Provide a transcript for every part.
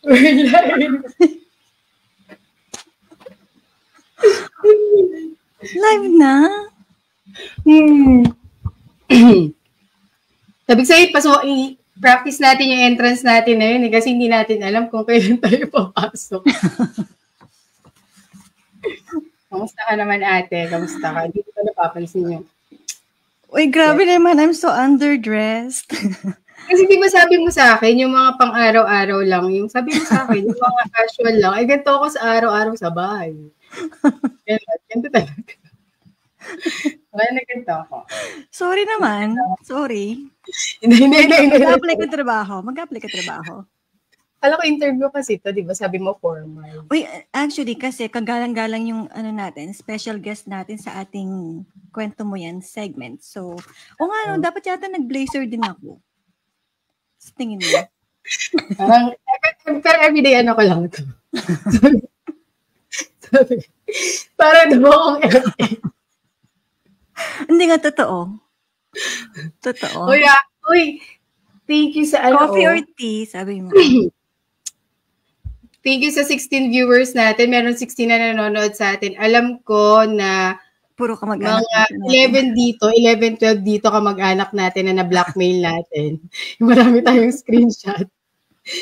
We're live. Live na? Sabi ko sa'yo, practice natin yung entrance natin na yun kasi hindi natin alam kung kailan tayo papasok. Kamusta ka naman, ate? Kamusta ka? Hindi ko napapansin yun. Uy, grabe naman. I'm so underdressed. Kasi di ba sabi mo sa akin, yung mga pang-araw-araw lang, yung sabi mo sa akin, yung mga casual lang, ay ganito ako sa araw-araw sa bahay. Ganito talaga. Wala na ganito ako. Sorry naman. Sorry. Hindi. Mag-apply ka trabaho. Alam ko interview kasi ito, di ba? Sabi mo formal. Uy, actually, kasi kagalang-galang yung natin, special guest natin sa ating kwento mo yan segment. So, dapat yata nag-blazer din ako. Sa tingin mo. Pero everyday ko lang ito. Para diba akong FA. Hindi nga, totoo. Uy, thank you sa coffee or tea, sabi mo. Thank you sa 16 viewers natin. Meron 16 na nanonood sa atin. Alam ko na puro kamag-anak mga 11 dito, 11, 12 dito kamag-anak natin na na-blackmail natin. Marami tayong screenshot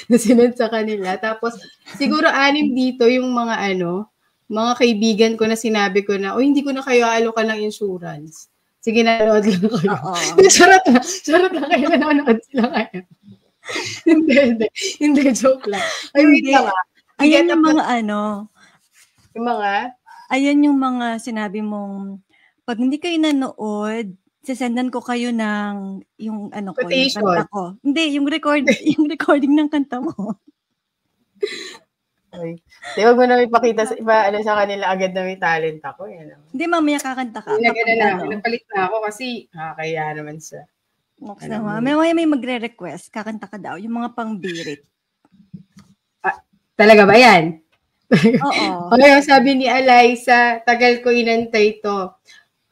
na sinend sa kanila. Tapos, siguro 6 dito yung mga mga kaibigan ko na sinabi ko na, hindi ko na kayo alokan ng insurance. Sige, nanonood lang kayo. Charot lang kayo, nanonood sila kayo. Hindi, joke lang. Ayan yung mga Yung mga? Ayan yung mga sinabi mong, pag hindi kayo nanood, sasendan ko kayo ng yung quotation. Yung kanta ko. Hindi, yung recording ng kanta mo. Ay. Wag mo na ipakita sa kanila agad na may talent ako. Hindi, mamaya kakanta ka. Napalit na ako kasi kaya naman sa may magre-request, kakanta ka daw, yung mga pangbirit. Talaga ba yan? Oo. Okay, sabi ni Eliza, tagal ko inantay to.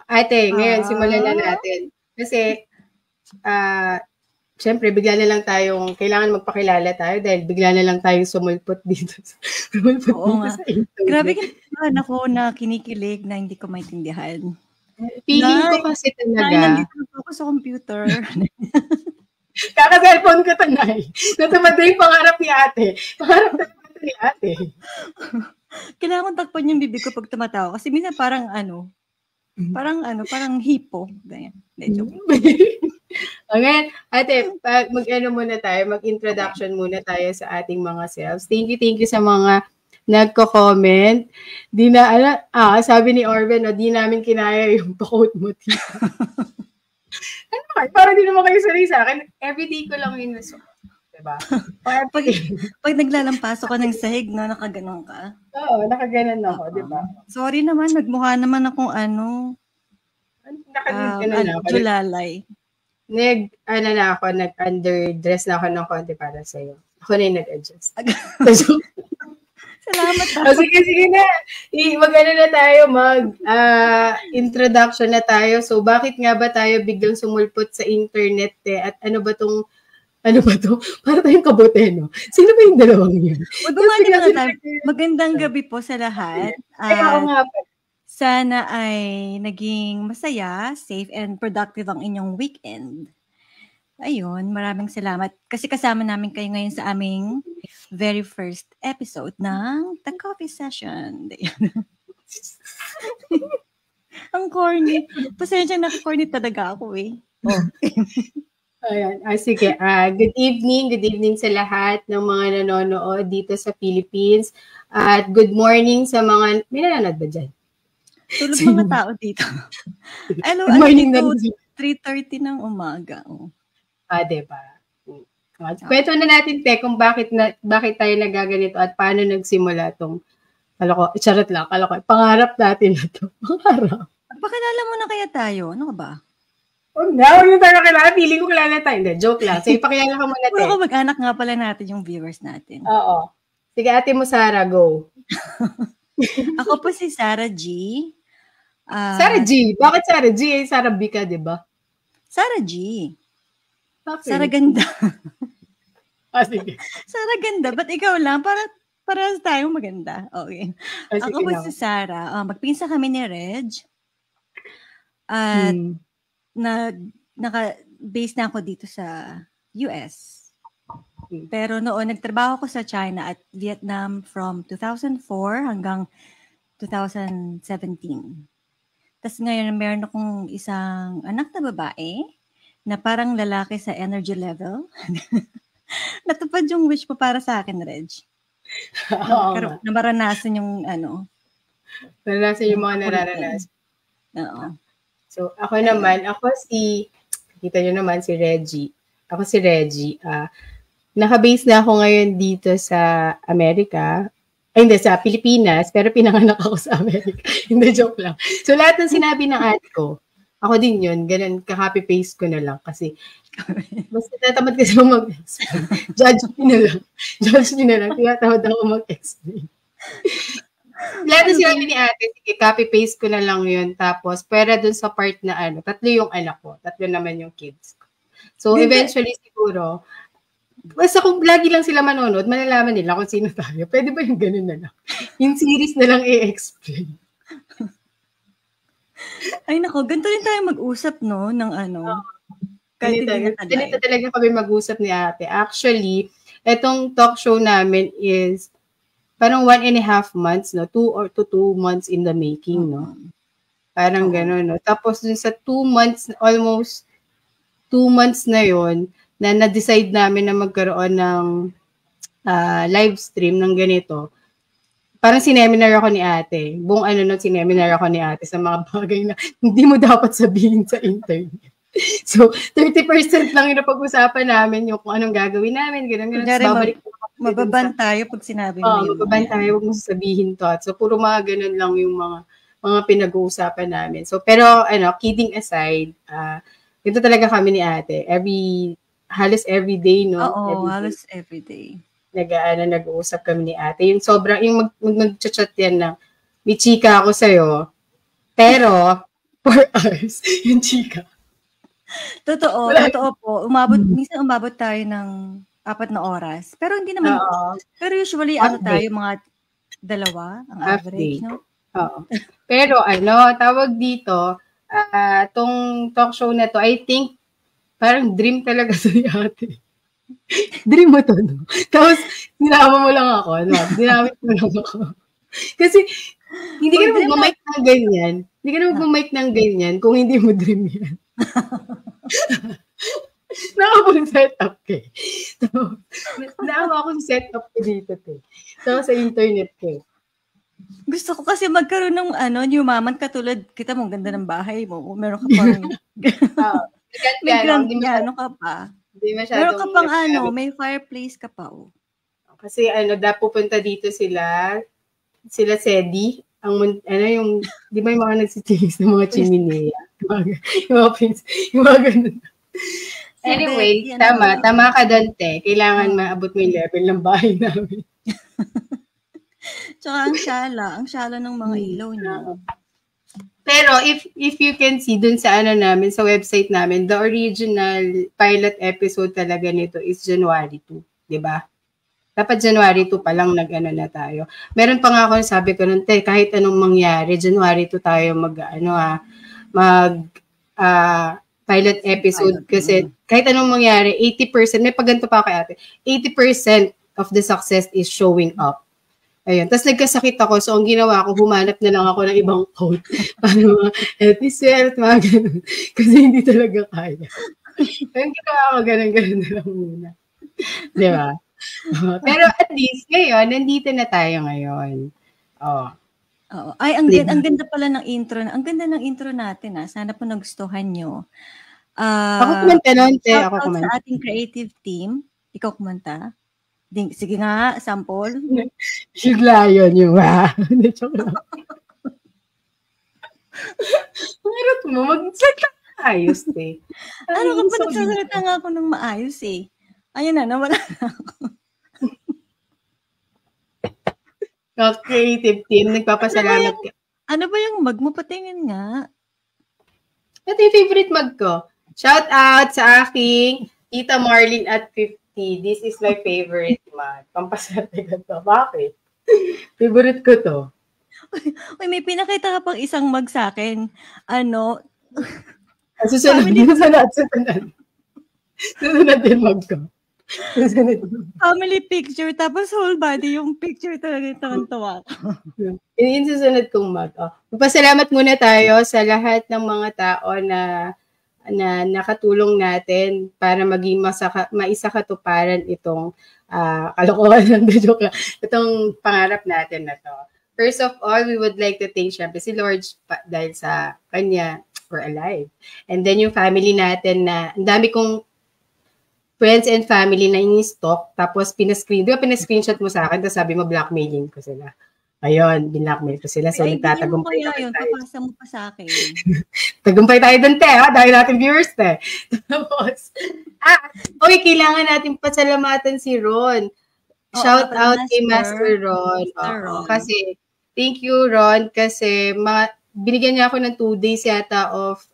Ate, ngayon, simulan na natin. Kasi, syempre, bigla na lang kailangan magpakilala tayo dahil bigla na lang tayong sumulpot dito. Oo nga. Grabe ako na kinikilig na hindi ko maintindihan. Feeling ko kasi talaga. Nandito ako sa computer. Kaka-cellphone ko tanay. Natumanda yung pangarap ni ate. Pangarap ni ate. Kailangan takpan yung bibig ko pag tumatawa. Kasi minsan parang hipo. Ganyan. Okay. Ate, mag-introduction muna tayo sa ating mga selves. Thank you sa mga nagko-comment. Sabi ni Orben, di namin kinaya yung pa-quote mo dito. Parang di naman kayo sanay sa akin. Everyday ko lang yun. Diba? Pag naglalampaso ka ng sahig, nakaganon ka? Oo, nakaganon ako, diba? Sorry naman, nagmukha naman akong Julalay. Nag-underdress na ako ng konti para sa'yo. Ako na yung nag-adjust. Salamat. Sige na. Introduction na tayo. So, bakit nga ba tayo biglang sumulpot sa internet? At ano ba to? Para tayong kabote, no? Sino ba yung dalawang yun? Magandang gabi po sa lahat. Sana ay naging masaya, safe, and productive ang inyong weekend. Ayun, maraming salamat. Kasi kasama namin kayo ngayon sa aming very first episode ng The Coffee Session. Ang corny. Pasensya na corny talaga ako eh. Ayan. Sige. Good evening sa lahat ng mga nanonood dito sa Philippines. At good morning sa mga... May nanonood ba dyan? Tulog mga tao dito. Hello, morning dito, 3:30 ng umaga. Diba? Kwento na natin, kung bakit tayo nagaganito at paano nagsimula itong charot lang, pangarap natin na ito. Pangarap. Pakilala mo na kaya tayo. Ano ka ba? Huwag yung tayo kilala. Feeling ko kilala tayo. Hindi, joke lang. Sige, pakilala ka muna, Puro mag-anak nga pala natin yung viewers natin. Oo. Sige, ate mo, Sarah, go. Ako po si Sarah G. Sarah G. Bakit Sarah G? Sarah B ka, di ba? Sarah G. Okay. Sarah ganda. Sige. Sarah ganda. Ba't ikaw lang? Para tayong maganda. Okay. Ako po si Sarah. Magpinsa kami ni Reg. At naka-base na ako dito sa US. Pero noon, nagtrabaho ko sa China at Vietnam from 2004 hanggang 2017. Tapos ngayon, meron akong isang anak na babae na parang lalaki sa energy level. Natupad yung wish mo para sa akin, Reg. Na maranasan yung naranasan yung mga nararanasan. Oo. So, ako naman, kita nyo naman si Reggie. Ako si Reggie. Naka-base na ako ngayon dito sa Amerika. Hindi, sa Pilipinas, pero pinanganak ako sa Amerika. Hindi, joke lang. So, lahat ng sinabi ng ate ko, ako din yun, ganun, ka-copy-paste ko na lang kasi basta natamad kasi ako mag-explain. Judge me na lang. Tinatamad ako mag-explain. Lahat ng sinabi ni ate, sige, copy-paste ko na lang yun. Tapos, pwera dun sa part na tatlo yung anak ko. Tatlo naman yung kids ko. So, eventually, siguro, basta kung lagi lang sila manonood, malalaman nila kung sino tayo. Pwede ba yung ganun na lang? Yung series na lang i-explain. Ay nako, ganito rin tayo mag-usap, no? Ng ganito talaga kami mag-usap ni ate. Actually, etong talk show namin is parang 1.5 months, no? 2 months in the making, no? Parang gano'n, no? Tapos dun sa 2 months, almost 2 months na yon na na-decide namin na magkaroon ng live stream ng ganito. Parang sineminar ako ni ate. Buong sineminar ako ni ate sa mga bagay na hindi mo dapat sabihin sa internet. So, 30% lang yung napag-usapan namin yung kung anong gagawin namin. Ganun. Mababan tayo pag sinabi mo yun. Mababan tayo, huwag mo sasabihin to. So, puro mga ganun lang yung mga pinag-uusapan namin. So, pero, kidding aside, ito talaga kami ni ate. Halos every day, no? Oo, halos every day. Nag-uusap kami ni ate. Yung sobrang, yung mag-chat yan na, may chika ako sa'yo, pero, 4 hours, yung chika. Totoo po. Minsan umabot tayo ng 4 na oras. Pero hindi naman, pero usually, tayo, mga 2, ang average, no? Oo. Pero, tawag dito, tong talk show na to, I think, parang dream talaga sa ate. Dream mo to, no? Tapos, sinama mo lang ako, no? Dinamit mo lang ako. Kasi, hindi ka na mag-mic ng ganyan. Hindi ka na mag-mic ng ganyan kung hindi mo dream yan. Nakapag setup ka. Naawa ako sa setup ko dito, So, sa internet ko. Gusto ko kasi magkaroon ng yumaman katulad, kita mo, ganda ng bahay mo. Meron ka pang may grand ka pa. Meron ka pang may fireplace ka pa. Kasi pupunta dito sila Sedi, yung, di ba yung mga nagsitilis ng mga chiminea? yung mga ganun. Anyway, tama ka doon, kailangan maabot mo yung level ng bahay namin. Tsaka ang syala ng mga ilaw niya. Pero if you can see dun sa namin, sa website namin, the original pilot episode talaga nito is January 2, di ba? Dapat January 2 pa lang na tayo. Meron pa nga ako, sabi ko nun, kahit anong mangyari, January 2 tayo pilot episode kasi kahit anong mangyari, 80%, may paganto pa kay ate, 80% of the success is showing up. Ayun. Tapos nagkasakit ako, so ang ginawa ko, humanap na lang ako ng ibang quote. Paano mga healthy sweat, mga ganun. Kasi hindi talaga kaya. Ang ginawa ko, ganun na lang muna. Di ba? Pero at least, ngayon, nandito na tayo ngayon. Oo. Ay, ang ganda pala ng intro. Ang ganda ng intro natin, Sana po nagustuhan nyo. Ako kumanta nun, Ako kumanta. Sa ating creative team. Ikaw kumanta. Sige nga, sample. Sigla yun yung joke lang. Meron mo, mag-salita ayos, Ano ka pa nagsasalita nga ako ng maayos, Ayun na, nawala na ako. Creative team, nagpapasalamat ka. Ano ba yung mag mo? Patingin nga. Ito yung favorite mag ko. Shout out sa aking Tita Marlene at This is my favorite month. Pampaswerte ko to. Bakit? Favorite ko to. Uy, may pinakita ka pang isang mug sa akin. Susunod din mug ko. Family picture, tapos whole body yung picture talaga tawan-tawa ko. Yung susunod kong mug. Magpasalamat muna tayo sa lahat ng mga tao na nakatulong natin para maging maisakatuparan itong kalokohan ng joke lang, itong pangarap natin na to. First of all, we would like to thank syempre si Lord dahil sa kanya we're alive. And then yung family natin na ang dami kong friends and family na in-stock, tapos pinascreenshot mo sa akin, tapos sabi mo, blackmailing ko sila. Ayun, binlockmail ko sila. So, nagtatagumpay tayo. Papasa mo pa sa akin. Tagumpay tayo dun, te. Dahil natin viewers, te. Tapos, okay, kailangan natin pasalamatan si Ron. Shout out kay Master Ron. Kasi, thank you, Ron, kasi binigyan niya ako ng 2 days yata of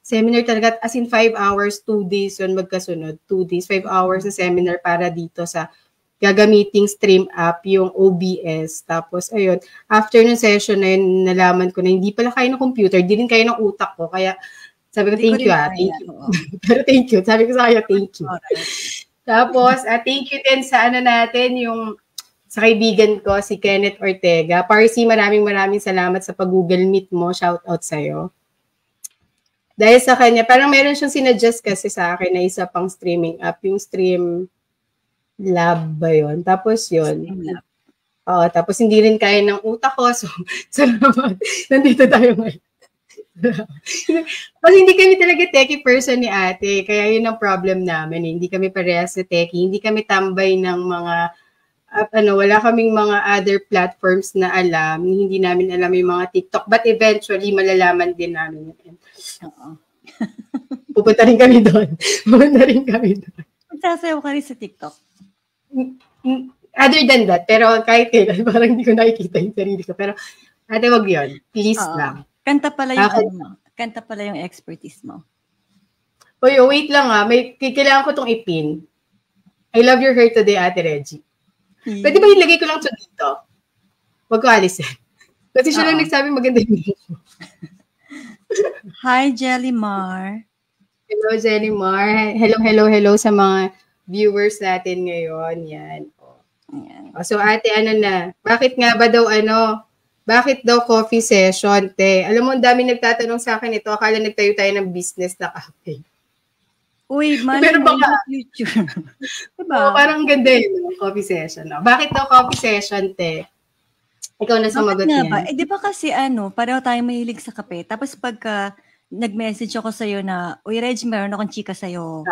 seminar talaga, as in 5 hours, 2 days yun magkasunod. 2 days, 5 hours na seminar para dito sa gagamiting stream app, yung OBS. Tapos, ayun, after ng session na yun, nalaman ko na hindi pala kaya ng computer, di rin kaya ng utak ko. Kaya, sabi ko, thank you. Pero thank you. Sabi ko sa kanya, thank you. Tapos, thank you din sa natin, yung sa kaibigan ko, si Kenneth Ortega. Parsi, maraming salamat sa pag-Google Meet mo. Shout out sa'yo. Dahil sa kanya, parang meron siyang sinadjust kasi sa akin na isa pang streaming app, yung Stream Lab ba yun? Tapos yun. Tapos hindi rin kaya ng utak ko. So, salamat. Nandito tayo ngayon. Kasi hindi kami talaga techie person ni ate. Kaya yun ang problem namin. Hindi kami parehas sa techie. Hindi kami tambay ng mga wala kaming mga other platforms na alam. Hindi namin alam yung mga TikTok. But eventually, malalaman din namin yun. Pupunta rin kami doon. Magsasayaw ka rin sa TikTok? Other than that, pero kahit kailan, parang hindi ko nakikita yung sarili ko. Pero, ate, wag yun. Please lang. Kanta pala yung expertise mo. Wait lang kailangan ko itong ipin. I love your hair today, Ate Reggie. Pwede ba ilagay ko lang ito dito? Wag ko alisin. Kasi siya lang nagsabi maganda yung Hi, Jellymar. Hello, Jellymar. Hello sa mga viewers natin ngayon. Yan. So, ate, bakit nga ba daw bakit daw coffee session, te? Alam mo, ang dami nagtatanong sa akin ito. Akala nagtayo tayo ng business na cafe. Uy, pero baka future. Diba? Parang ganda yun, coffee session. Bakit daw coffee session, te? Ikaw na sumagot niyan. Di ba kasi pareho tayong mahilig sa kape. Tapos pagka nag-message ako sa'yo na, uy, Reg, meron akong chika sa'yo.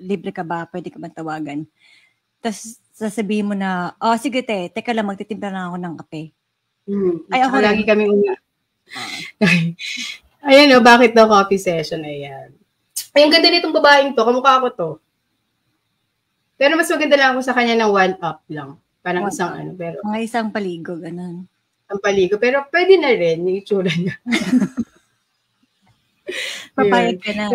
Libre ka ba? Pwede ka ba tawagan? Tapos sasabihin mo na, sige te, teka lang, magtitimpla lang ako ng kape. Ay, ako lagi kami Ayan bakit daw coffee session? Ayan. Ay, ang ganda nitong babaeng to. Kamukha ko to. Pero mas maganda lang ako sa kanya ng 1-up lang. Parang isang pero mga isang paligo, ganun. Ang paligo. Pero pwede na rin yung itsura niya. Papayag ka na.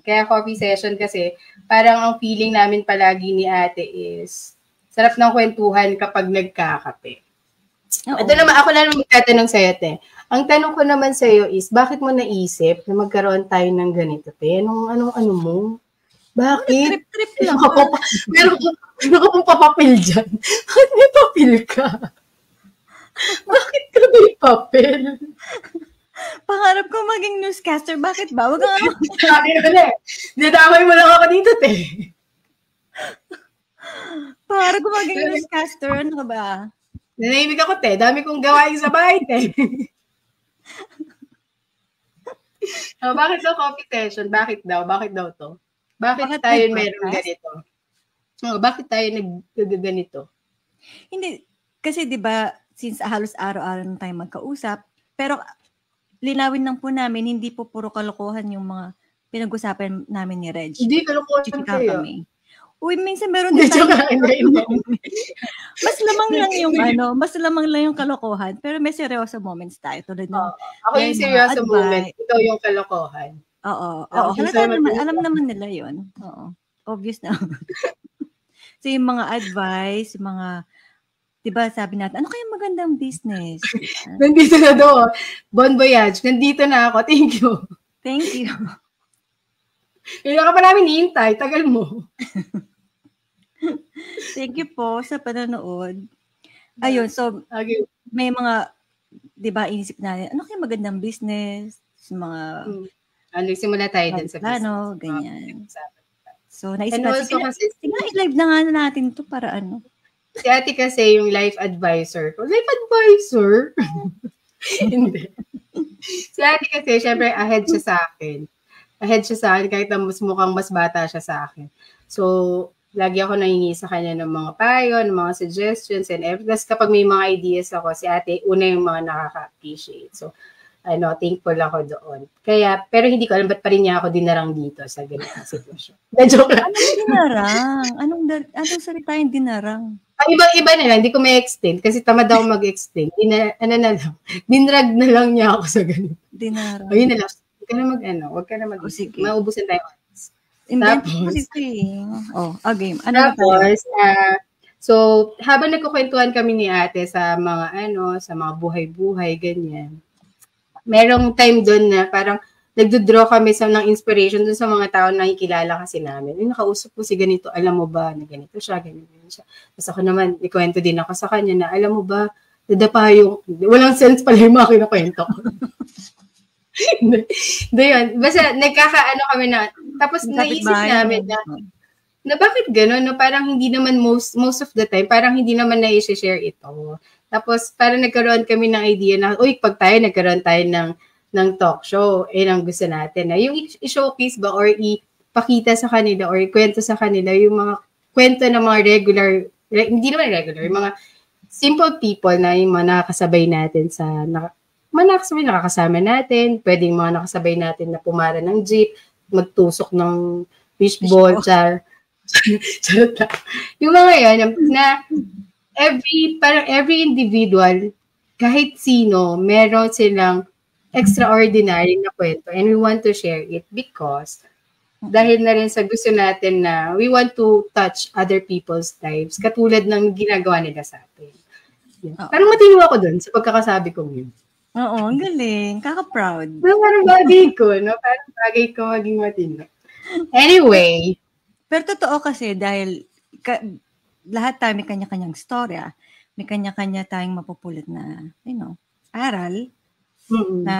Kaya coffee session kasi parang ang feeling namin palagi ni ate is sarap ng kwentuhan kapag nagkakape. Ito naman, ako na naman magtatanong sa'yo, te. Ang tanong ko naman sa'yo is, bakit mo naisip na magkaroon tayo ng ganito, te? Anong mo? Bakit? Trip lang. Meron ka pong papapil dyan. Bakit may papel ka? Bakit ka may papel? Pangarap ko maging newscaster. Bakit ba? Huwag ka Dinadamay mo lang ako dito, te. Pangarap ko maging newscaster. Ano ka ba? Nanahimik ako, te. Dami kong gawain sa bahay, te. Bakit daw coffee session? Bakit daw to? Bakit tayo meron ganito? Bakit tayo nag-ganito? Hindi. Kasi di ba since halos araw-araw na tayo magkausap, pero linawin lang po namin, hindi po puro kalokohan yung mga pinag-usapan namin ni Reg. Hindi, kalokohan kayo. Uy, minsan meron din tayo. Mas lamang lang yung kalokohan, pero may seryoso moments tayo. Tulad ng, ako yung seryoso moment, ikaw yung kalokohan. Oo. Alam naman nila yun. Oo. obvious na. So, yung mga advice, yung mga, diba sabi natin, ano kaya magandang business? Nandito na doon. Bon voyage. Nandito na ako. Thank you. Thank you. Hindi ka pa namin hihintay. Tagal mo. Thank you po sa panonood. Ayun, so, Okay. may mga, diba, inisip natin, ano kaya magandang business? Mga, simula tayo din sa plano, business. ganyan. So, naisip And natin, also kasi, i-live na nga natin to para ano. Si ate kasi yung life advisor ko. Life advisor? Hindi. Si ate kasi, syempre, ahead siya sa akin. Ahead siya sa akin kahit na mukhang mas bata siya sa akin. So, lagi ako nangingi sa kanya ng mga payo, ng mga suggestions, and everything. Tapos kapag may mga ideas ako, si ate, una yung mga nakaka-appreciate. So, thankful ako doon. Kaya, pero hindi ko alam ba't pa rin niya ako dinarang dito sa ganitong sitwasyon. Na-joke lang. Anong dinarang? Anong salita yung dinarang? Ang iba na lang, hindi ko may extend kasi tamad ako mag-extend. Dinrag na lang niya ako sa ganito. Dinarang. O yun na lang. Huwag ka na mag sige. Maubusan tayo. Tapos, game. Tapos, so, habang nagkukwentuhan kami ni ate sa mga sa mga buhay-buhay, ganyan. Merong time doon na parang nagdo-draw kami ng inspiration doon sa mga tao na nakikilala kasi namin. Nakausap ko si ganito, alam mo ba, na ganito siya, ganito siya. Tapos ako naman, ikwento din ako sa kanya na, alam mo ba, dadapa yung, walang sense pala yung mga kinakwento ko. Yun. Basta nagkakaano kami na, tapos naisip namin na bakit gano'n, no? Parang hindi naman most of the time, parang hindi naman na-share ito. Tapos parang nagkaroon kami ng idea na, pag tayo nagkaroon tayo ng talk show, ang gusto natin na yung i-showcase ba or ipakita sa kanila or ikwento sa kanila yung mga kwento ng mga hindi naman regular, yung mga simple people na yung mga nakakasabay natin nakakasama natin, pwedeng mga nakasabay natin na pumara ng jeep, magtusok ng fishball, charot lang. Yung mga yan, na every individual, kahit sino, meron silang extraordinary na kwento and we want to share it because dahil na rin sa gusto natin na we want to touch other people's lives katulad ng ginagawa nila sa atin. Parang matino ako dun sa pagkakasabi ko yun. Oo, ang galing. Kaka-proud. Parang bagay ko, no? Parang bagay ko maging matino. Anyway. Pero totoo kasi dahil lahat tayo may kanya-kanyang storya, may kanya-kanya tayong mapupulot na, aral na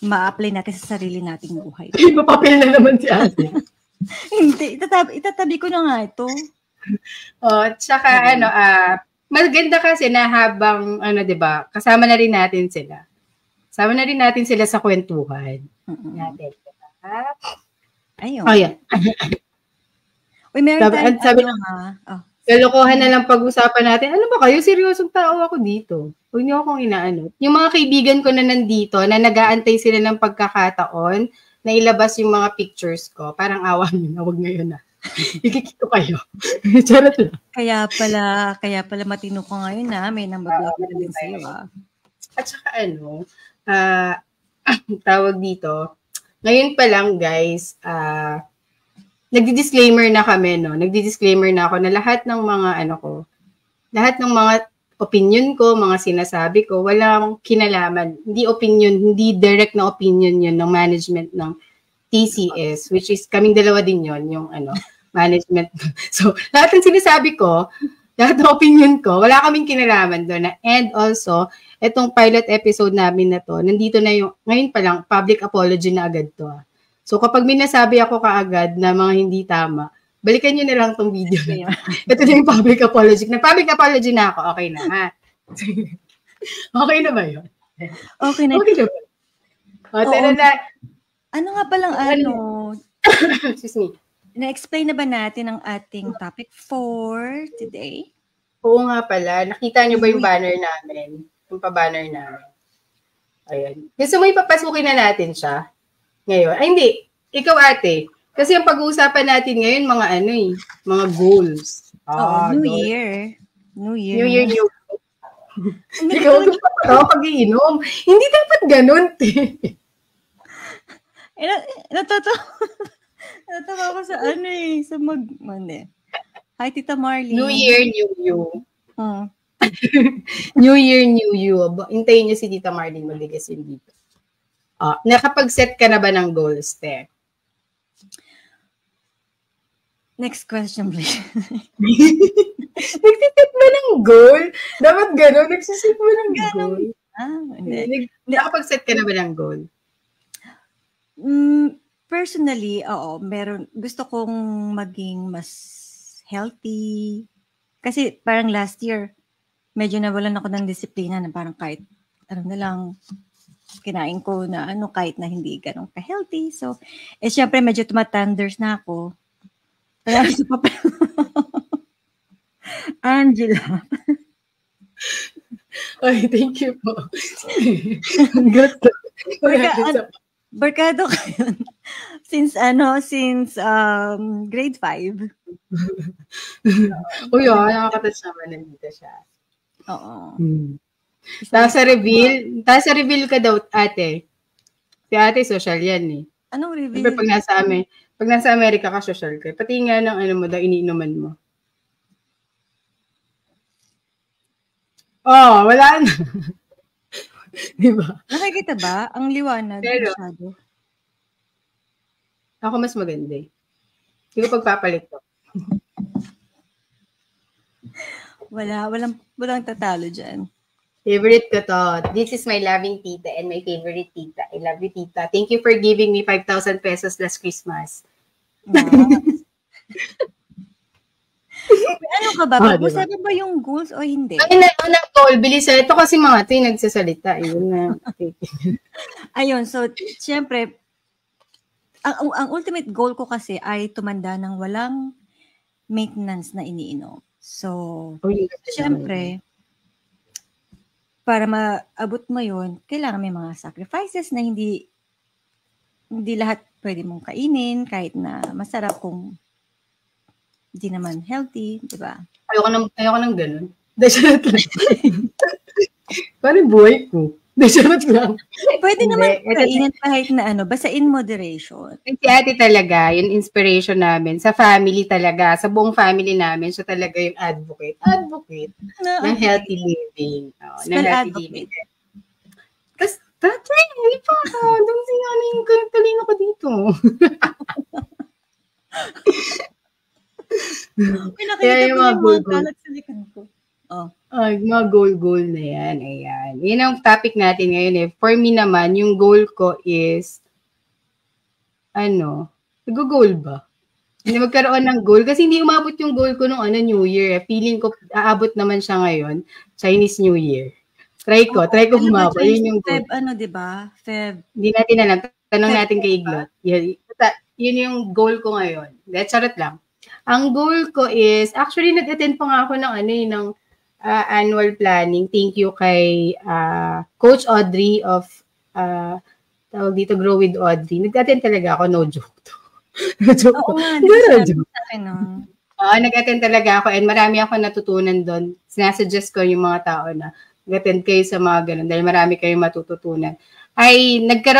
ma-apply natin sa sarili nating buhay. Mapapil na naman si ate. Hindi, itatabi ko na nga ito. Tsaka maganda kasi na habang, 'di ba, kasama na rin natin sila. Kasama na rin natin sila sa kwentuhan. Natin. Ayun. Ayan. Uy, meron tayong Kalokohan na lang pag-usapan natin. Ano ba kayo? Seryosong tao ako dito. Huwag niyo akong inaano. Yung mga kaibigan ko na nandito, na nag-aantay sila ng pagkakataon, na ilabas yung mga pictures ko. Parang awa niyo na, huwag ngayon na. Ikikito kayo. Charot lang. Kaya pala matino ko ngayon na, may nang-vlog na din sa'yo. At saka tawag dito, ngayon pa lang guys, nagdi-disclaimer na kami, no? Nagdi-disclaimer na ako na lahat ng mga lahat ng mga opinion ko, mga sinasabi ko, walang kinalaman. Hindi opinion, hindi direct na opinion yun ng management ng TCS, which is kaming dalawa din yun, yung management. So, lahat ng sinasabi ko, lahat ng opinion ko, wala kaming kinalaman doon. And also, itong pilot episode namin na to, nandito na yung, ngayon pa lang, public apology na agad to. So, kapag may nasabi ako kaagad na mga hindi tama, balikan nyo na lang tong video na. Ito na yung public apology. Nag-public apology na ako. Okay na, ha? Okay na ba yun? Okay na. Okay na ba? Tara na. Ano nga palang Excuse me. Na-explain na ba natin ang ating topic for today? Oo nga pala. Nakita nyo ba yung banner namin? Yung pa-banner namin. Ayan. Gusto mo ipapasukin na natin siya? Ngayon. Ay, hindi. Ikaw, ate. Kasi ang pag-uusapan natin ngayon, mga goals. New Year. New Year. Ikaw, ito pag-iinom. Hindi dapat ganun, te. Natawa ko sa sa mandi. Hi, Tita Marlene. New Year, New You. Hmm. New Year, New You. Hintayin niyo si Tita Marlene mag-ligasin dito. Nakapag-set ka na ba ng goals, te? Next question, please. Nagsiset ba ng goal? Dapat gano'n, nagsiset mo ng goal. Hindi. Nakapag-set ka na ba ng goal? Personally, oo, meron. Gusto kong maging mas healthy. Kasi parang last year, medyo nawalan ako ng disiplina na parang kahit na lang, kinain ko na kahit na hindi ganun ka-healthy. So, syempre medyo tumatanders na ako. Kaya sa papel. Angela. Ay, thank you po. Barkado kayo. Since grade 5. Uy, nakakatouch naman nandito siya. Oo. Tapos sa reveal ka daw, ate. Si ate, social yan eh. Anong reveal? Siyempre, pag nasa Amerika ka, social ka. Pati nga ng mo daw, iniinuman mo. Wala na. Diba? Nakikita ba? Ang liwanag. Pero, masyado. Ako mas maganda eh. Hindi ko pagpapalit to. Walang tatalo dyan. Favorite ko to. This is my loving tita and my favorite tita. I love you, tita. Thank you for giving me 5,000 pesos last Christmas. Ano ka ba? Pag-usapan ba yung goals o hindi? Ay, unang goal. Bilisan. Ito kasi mga ito yung nagsasalita. Yun na. Ayun. So, syempre, ang ultimate goal ko kasi ay tumanda ng walang maintenance na iniinom. So, syempre, para maabot mo yun, kailangan may mga sacrifices na hindi lahat pwede mong kainin, kahit na masarap kung hindi naman healthy, di ba? Ayoko nang ganun. Desarot lang. Parang buhay ko. Desarot lang. Pwede naman kainin kahit na basta in moderation. Si ate talaga, yung inspiration namin, sa family talaga, sa buong family namin, siya talaga yung advocate ng healthy living. Spell advocate. Tapos, tatay, hindi pa ako. Doon yung talino ko dito. Kaya yung mga goal sa likod ko. Mga goal na yan. Ayan. Yan ang topic natin ngayon eh. For me naman, yung goal ko is, nag-goal ba? Hindi magkaroon ng goal. Kasi hindi umabot yung goal ko nung New Year. Feeling ko, aabot naman siya ngayon. Chinese New Year. Try ko humabot. Yun yung goal. Feb, diba? Feb. Hindi natin alam. Tanong natin kay Iglot. Yun yung goal ko ngayon. Charot lang. Ang goal ko is, actually, nag-attend pa nga ako ng annual planning. Thank you kay Coach Audrey of, tawag dito, Grow with Audrey. Nag-attend talaga ako. No joke to. Oo nga. Nag-attend talaga ako and marami ako natutunan doon. Sinasuggest ko yung mga tao na nag-attend kayo sa mga ganun dahil marami kayong matututunan. Nag-set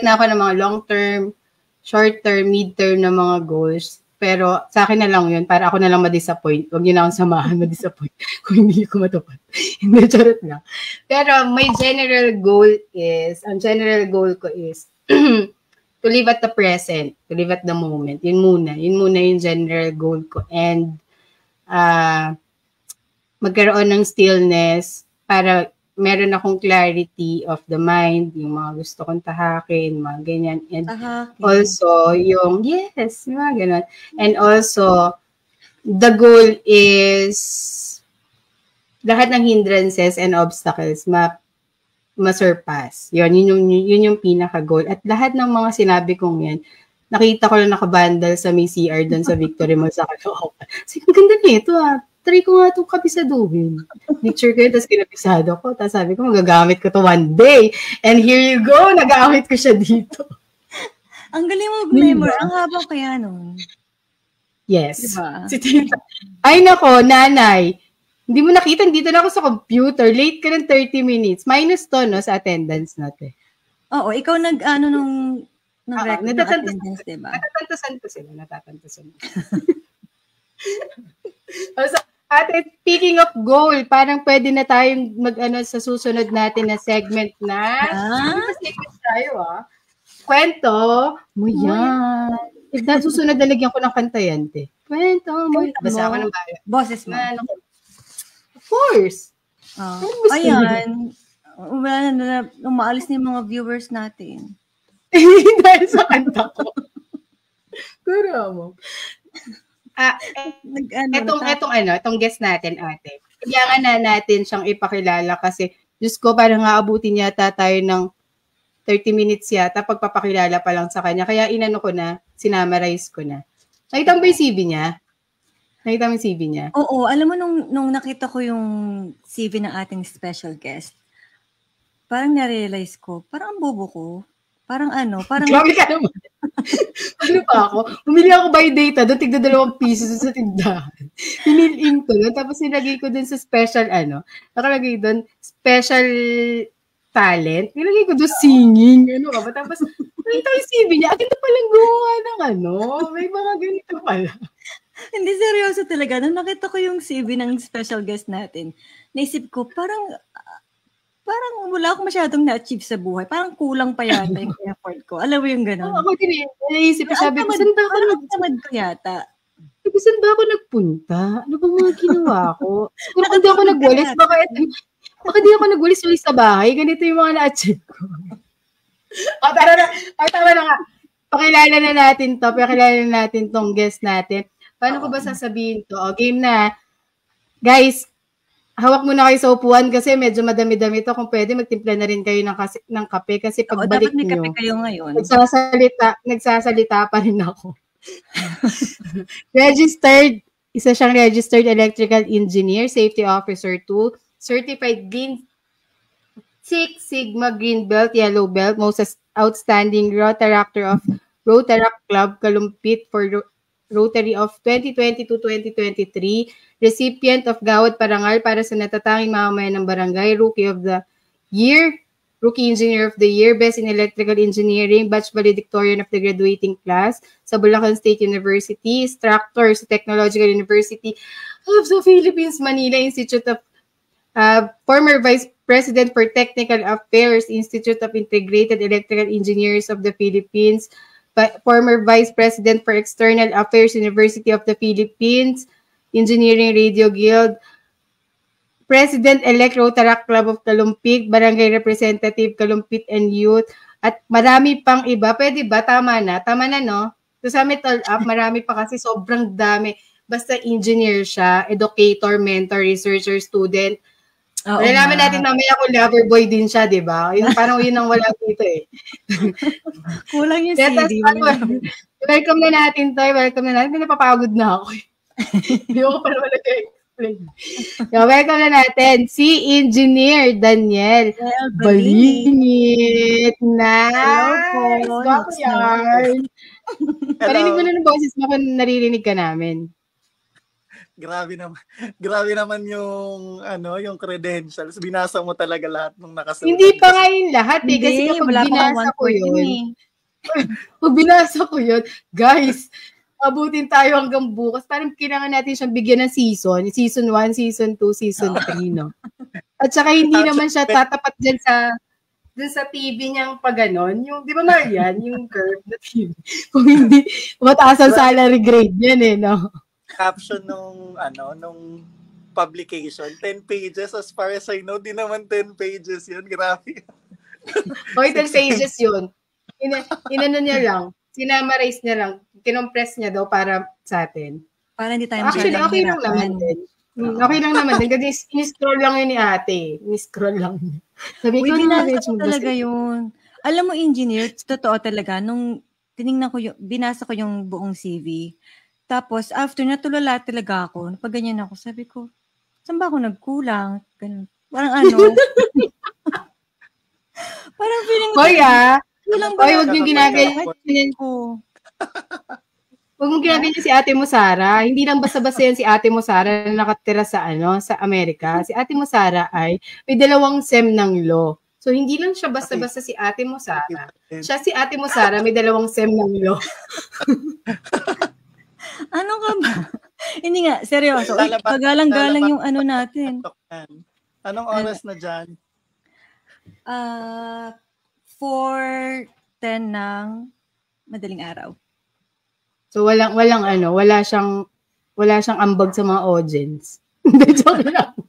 na ako ng mga long-term, short-term, mid-term na mga goals. Pero sa akin na lang yun, para ako na lang ma-disappoint. Huwag niyo na akong samahan, ma-disappoint kung hindi ko matupad. Hindi, charot lang. Pero my general goal ko is to live at the present, to live at the moment. Yun muna yung general goal ko. And magkaroon ng stillness para meron akong clarity of the mind, yung mga gusto kong tahakin, mga ganyan. And also, yung mga ganun. And also, the goal is lahat ng hindrances and obstacles ma-surpass. Yun yung pinaka-goal. At lahat ng mga sinabi kong yan, nakita ko lang nakabandal sa may CR doon sa Victory Mall sa Caloocan. Sige, ang ganda nito Try ko nga itong kapisaduhin. Picture ko yun, tapos kinapisado ko. Tapos sabi ko, magagamit ko to one day. And here you go, nagamit ko siya dito. Ang galing mo mag-memory. Ang haba kaya nun. Yes. Diba? Si Tita. Ay nako, nanay. Hindi mo nakita, dito na ako sa computer. Late ka ng 30 minutes. Minus to, no, sa attendance natin. Oo, ikaw nung ng record ng attendance, diba? Natatantasan. So, ate, speaking of goal, parang pwede na tayong mag-ano sa susunod natin na segment na. Segment tayo, Kwento mo yan. Susunod na lagyan ko ng kanta yan, te. Kwento mo. Basta ako ng bayan. Boses mo. Of course. Ayan. Wala na, umaalis na yung mga viewers natin. Dahil sa kanta ko. Kura mo. Itong guest natin, ate. Kailangan na natin siyang ipakilala kasi, Diyos ko, parang aabutin yata tayo ng 30 minutes yata pagpapakilala pa lang sa kanya. Kaya sinamarize ko na. Nakita mo ba yung CV niya? Oo, alam mo nung nakita ko yung CV ng ating special guest, parang na-realize ko, parang ang bobo ko. Parang Grabe ka naman. Ano pa ako? Umili ako by data, doon tigda 2 pisos sa tindahan. Pinil-in ko doon, tapos nilagay ko doon sa special, nakalagay doon, special talent. Nilagay ko doon singing, Tapos, nakita yung CV niya, agad na palang gumawa ng may mga ganito pala. Hindi, seryoso talaga. Nung nakita ko yung CV ng special guest natin, naisip ko, parang wala akong masyadong na-achieve sa buhay. Parang kulang pa yata yung effort ko. Alam mo yung gano'n? Ako din naisip ko, sabi ko, saan ba ako nagpunta? Ano ba mga ginawa ko? Siguro kung di ako nagwalis, baka di ako nagwalis ulit sa bahay. Ganito yung mga na-achieve ko. Tara na nga. Pakilala na natin tong guest natin. Paano ko ba sasabihin to? Game na. Guys, hawak muna kayo sa upuan kasi medyo madami-dami to. Kung pwede, magtimpla na rin kayo ng kape kasi pagbalik nyo, dapat may kape kayo ngayon. Nagsasalita pa rin ako. Isa siyang registered electrical engineer, safety officer 2, certified Green Six Sigma Green Belt, Yellow Belt, most outstanding Rotaractor of Rotaract Club, Kalumpit for Rotary of 2020-2023, recipient of Gawad Parangal para sa natatanging mamamayan ng barangay, Rookie Engineer of the Year, Best in Electrical Engineering, Batch Valedictorian of the Graduating Class sa Bulacan State University, Instructor sa Technological University of the Philippines, Manila Institute of former Vice President for Technical Affairs, Institute of Integrated Electrical Engineers of the Philippines, former Vice President for External Affairs, University of the Philippines, Engineering Radio Guild, President-elect Rotaract Club of Kalumpit, Barangay Representative Kalumpit and Youth, at marami pang iba. Pwede ba? Tama na, no? To sum it all up, marami pa kasi sobrang dami. Basta engineer siya, educator, mentor, researcher, student. Malalaman natin mamaya kung lover boy din siya, di ba? Parang yun ang wala dito eh. Kulang yung CD. Welcome na natin. Napapagod na ako. Hindi ko pa naman nag-explain. Welcome na natin si Engineer Daniel Balingit na. Hello po. Parinig mo na ng boses mo kung naririnig ka namin. Grabe naman yung yung credentials. Binasa mo talaga lahat ng nakasulat. Hindi pa nga yung lahat eh. Kasi kapag binasa ko yun, guys, abutin tayo hanggang bukas. Parang kailangan natin siyang bigyan ng season 1, season 2, season 3, no? At saka hindi naman siya tatapat dyan sa TV niyang pag ganon. Yung, di ba Marian, yung curve na TV. Kung hindi, mataas ang salary grade yan eh, no? Caption nung publication, 10 pages as far as I know, di naman 10 pages yun. Grabe. 10 pages yun. Inano niya lang, sinamarize niya lang, kinompress niya daw para sa atin. Para hindi tayo actually, okay lang naman din. Okay lang naman din. Kasi in-scroll lang yun ni ate. In-scroll lang. Sabi ko, binasa ko talaga yun. Alam mo, engineer, totoo talaga, nung tinignan ko binasa ko yung buong CV, tapos, after natulala talaga ako, pag ganyan ako, sabi ko, saan ba ako nagkulang? Ganun. Parang parang feeling ko. Huwag yung ginaganyan ko. Huwag mong ginaganyan si ate mo, Sara. Hindi lang basta-basta yan si ate mo, Sara, na nakatira sa Amerika. Si ate mo, Sara, ay may 2 sem ng law. So, hindi lang siya basta-basta si Ate Mo Sara. Siya si Ate Mo Sara, may 2 SEM ng law. Ano ka ba? Hindi nga, seryoso. Pagalang-galang yung ano natin. Anong oras na dyan? 4:10 ng madaling araw. So, wala siyang ambag sa mga audience. Hindi, joke lang.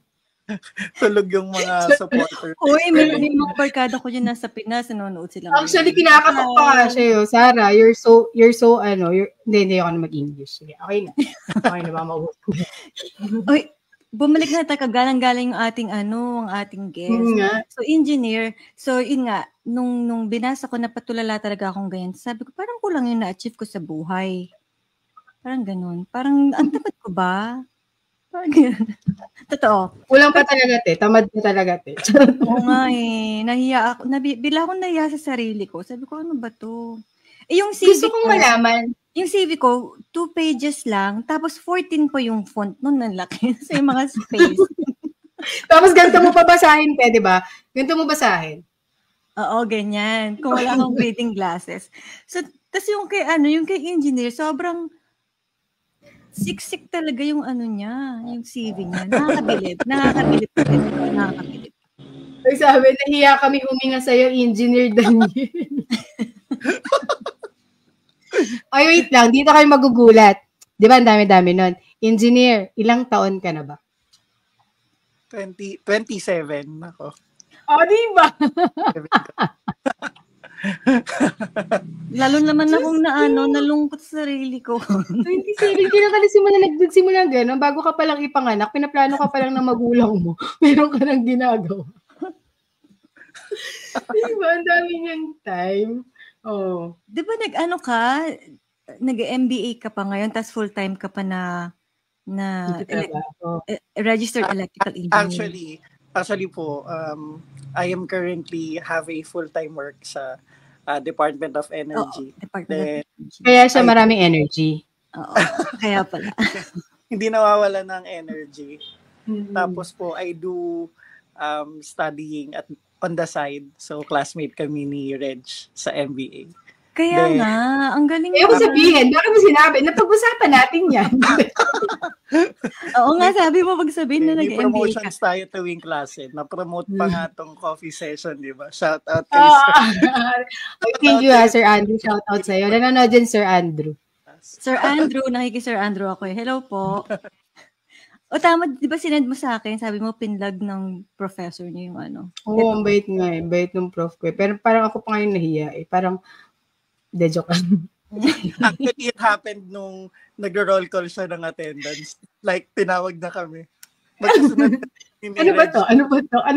Tulog yung mga supporters. Uy, may mga barkada ko dyan nasa Pinas, nanonood sila. Actually, kinakatok pa nga siya yun. Sarah, you're so, hindi ako na mag-English. Sige, okay na. Okay na ba, mauwi. Uy, bumalik na tayo, galang-galang yung ating guest. So, engineer. So, yun nga, nung binasa ko, napatulala talaga akong ganyan. Sabi ko, parang kulang yung na-achieve ko sa buhay. Parang ganun. Parang, ang tapat ko ba? Parang ganun. Totoo. Kulang pa talaga, te. Tamad na talaga, te. Oo nga eh. Nahiya ako. Bila akong nahiya sa sarili ko. Sabi ko, ano ba to? Yung CV gusto kong malaman. Yung CV ko, 2 pages lang. Tapos 14 pa yung font nun. Nalaki sa yung mga space. Tapos ganito mo pa basahin, te, di ba? Ganito mo basahin. Oo, ganyan. Kung wala akong reading glasses. So, tas yung kay engineer, sobrang siksik talaga yung niya, yung CV niya. Nakakabilib. Ay, sabi, nahiya kami huminga sa'yo, Engineer Daniel. Ay, wait lang, dito kayo magugulat. Di ba, ang dami-dami nun. Engineer, ilang taon ka na ba? 27 ako. Oh, di ba? Lalo naman akong nalungkot sa sarili ko. 27, nagsimula gano'n, bago ka palang ipanganak, pinaplano ka palang na magulang mo, meron ka nang ginagawa. Diba, ang dami niyang time. Oh. Di ba nag-MBA ka pa ngayon, tas full-time ka pa na registered electrical engineer? Actually po, I am currently have a full-time work sa Department of Energy. Kaya siya maraming energy. Oo, kaya pala. Hindi nawawala ng energy. Tapos po, I do studying on the side. So, classmate kami ni Reg sa MBA. Kaya nga, ang galing. Kaya mo sabihin, bakit mo sinabi? Napag-usapan natin yan. Oo nga, sabi mo pag-sabihin na nag-MBA ka. May promotions tayo tuwing klase. Na-promote pa nga tong coffee session, di ba? Shout out kay Thank you, Sir Andrew. Shout out sa'yo. Nanonood din, Sir Andrew. Sir Andrew, Sir Andrew ako eh. Hello po. O tama, di ba sinend mo sa akin, sabi mo pinlag ng professor niyo yung Oo, ang bait nga eh. Bait ng prof ko eh. Pero parang ako pa ngayon nahiya eh. Parang, de joke lang. Actually, it happened nung nag-roll call siya ng attendance. Like, tinawag na kami. Ano ba to? Ano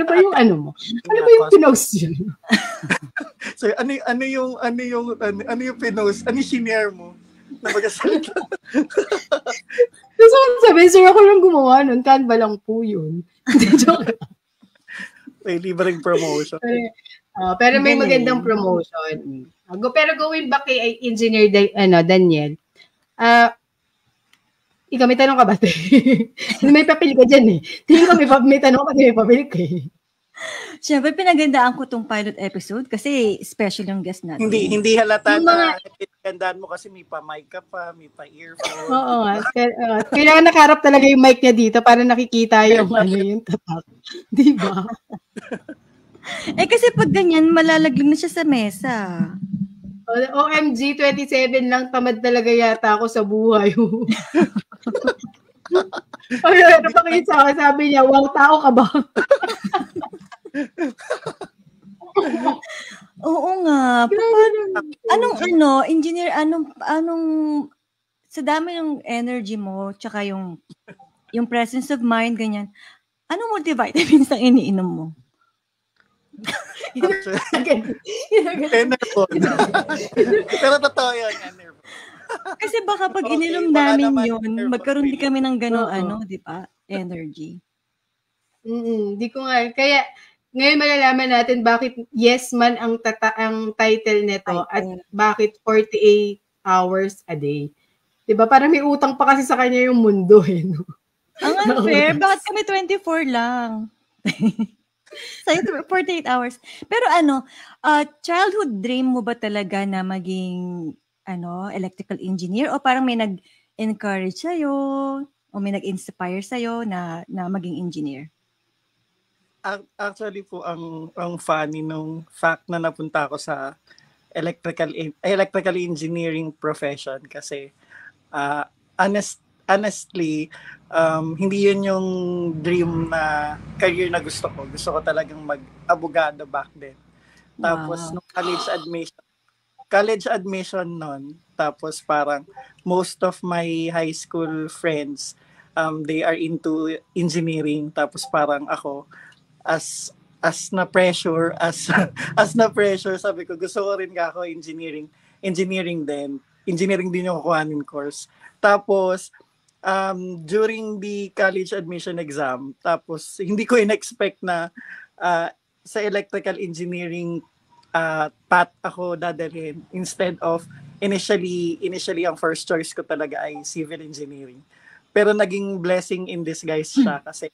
ba yung mo? Ano ba yung pinost yun? So, ano yung pinost? Ano yung senior mo? Na magasalita? So, sabi, sir, ako lang gumawa nun. Canva lang po yun. De joke lang. May libreng promotion. Pero may magandang promotion. Pero going back kay Engineer Daniel, ikaw may tanong ka ba? May papel ka dyan eh. Tingin ko may tanong ka, may papel ka eh. Siyempre, pinagandaan ko tong pilot episode kasi special yung guest natin. Hindi halata na pinagandaan mo kasi may pa-mic ka pa, may pa-earphone. Oo nga. Kailangan nakaharap talaga yung mic niya dito para nakikita yung yung tatak. Di ba? Kasi pag ganyan, malalaglag na siya sa mesa. OMG, 27 lang, tamad talaga yata ako sa buhay. Napakita sa akin, sabi niya, wow, tao ka ba? Oo nga. Engineer, anong, sa dami ng energy mo, tsaka yung presence of mind, ganyan, anong multivitamins ang iniinom mo? Pero totoo yun, energy. Kasi baka pag ininom namin yun, magkaroon din kami ng gano'ng di ba? Energy. Di ko nga. Kaya, ngayon malalaman natin bakit Yes Man ang title nito at bakit 48 hours a day. Di ba? Parang may utang pa kasi sa kanya yung mundo eh. No? Ang unfair, bakit kami 24 lang? Sa'yo, 48 hours. Pero childhood dream mo ba talaga na maging electrical engineer o parang may nag-encourage sa'yo o may nag-inspire sa'yo na maging engineer? Actually po, ang funny nung fact na napunta ako sa electrical engineering profession kasi honestly, hindi yun yung dream na career na gusto ko. Gusto ko talagang mag-abogado back then. Tapos nung college admission nun, tapos parang most of my high school friends, they are into engineering. Tapos parang ako, as na pressure, as na pressure, sabi ko, gusto ko rin ka ako engineering din yung kukuhanin course. Tapos, during the college admission exam, tapos hindi ko in-expect na sa electrical engineering path ako dadalhin instead of initially ang first choice ko talaga ay civil engineering. Pero naging blessing in disguise siya kasi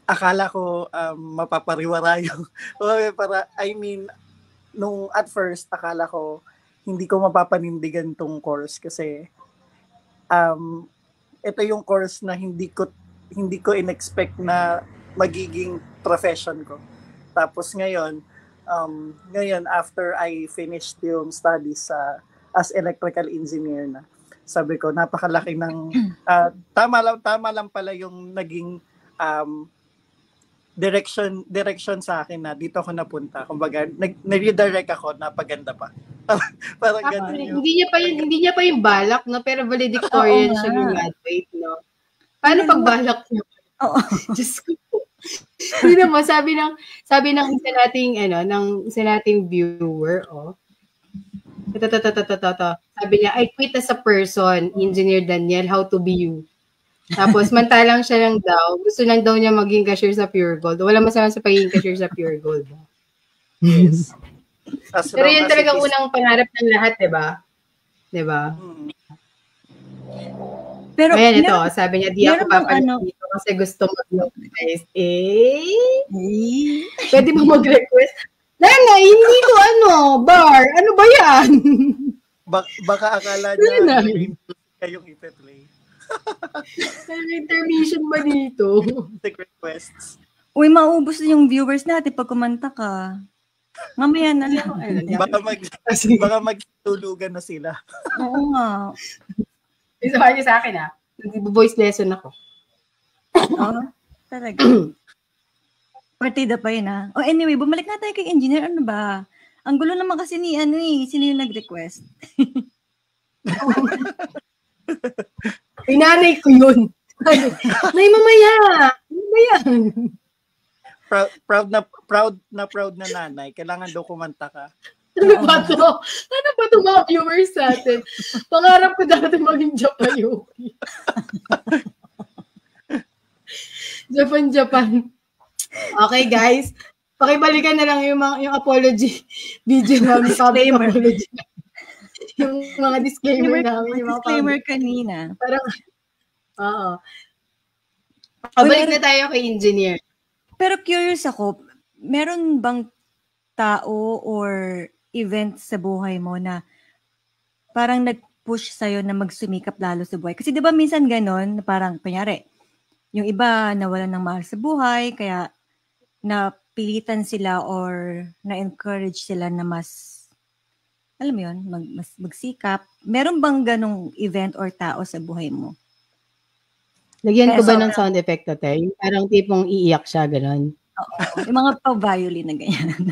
akala ko mapapariwara yung nung at first akala ko hindi ko mapapanindigan tong course kasi ito yung course na hindi ko in-expect na magiging profession ko. Tapos ngayon after I finished yung studies as electrical engineer na, sabi ko napakalaki ng tama lang pala yung naging direction sa akin na dito ako napunta. Kumbaga nag-redirect ako na paganda pa. Parang ganun yung hindi niya pa yung balak, no, pero valedictorian siya graduate, no. Paano pag balak niya? Diyos ko. Hindi mo, sabi ng isa nating viewer, sabi niya, I quit as a person, Engineer Daniel, how to be you. Tapos, mantalang siya lang daw, gusto lang daw niya maging cashier sa Pure Gold. Wala masama sa pagiging cashier sa Pure Gold. Yes. Pero yun talaga unang pangarap ng lahat, diba? Diba? Pero, ayan, ito, sabi niya, di ako papalit dito kasi gusto mag-request. Pwede mo mag-request? Nanay, hindi ko bar. Ano ba yan? Baka akala niya kayong ipe-play. Intermission ba dito? Secret requests. Uy, maubos yung viewers natin pag kumanta ka. Mamaya na lang. Baka magtulugan na sila. Oo nga. Isahan niyo sa akin, Nag-voice lesson ako. Talaga. Partida pa yun, anyway, bumalik na tayo kay engineer. Ano ba? Ang gulo naman kasi ni sino yung nag-request? Nanay ko yun. Nay, mamaya. Ano ba yan? Proud na nanay. Kailangan daw kumanta ka. Ano ba to mga viewers natin? Pangarap ko dati maging Japayuki. Japan. Okay, guys. Pakibalikan na lang yung apology video namin. Disclaimer. Apology. Yung mga disclaimer namin. Yung disclaimer kanina. Parang, balik na tayo kay engineer. Pero curious ako, meron bang tao or event sa buhay mo na parang nag-push sa'yo na magsumikap lalo sa buhay? Kasi di ba minsan ganon, parang kunyari, yung iba nawalan ng mahal sa buhay, kaya napilitan sila or na-encourage sila na mas, alam mo yun, mas magsikap. Meron bang ganong event or tao sa buhay mo? Lagyan ko ba ng sound effect ate? Yung parang tipong iiyak siya, ganon. Oo. Yung mga pa-violin na ganyan.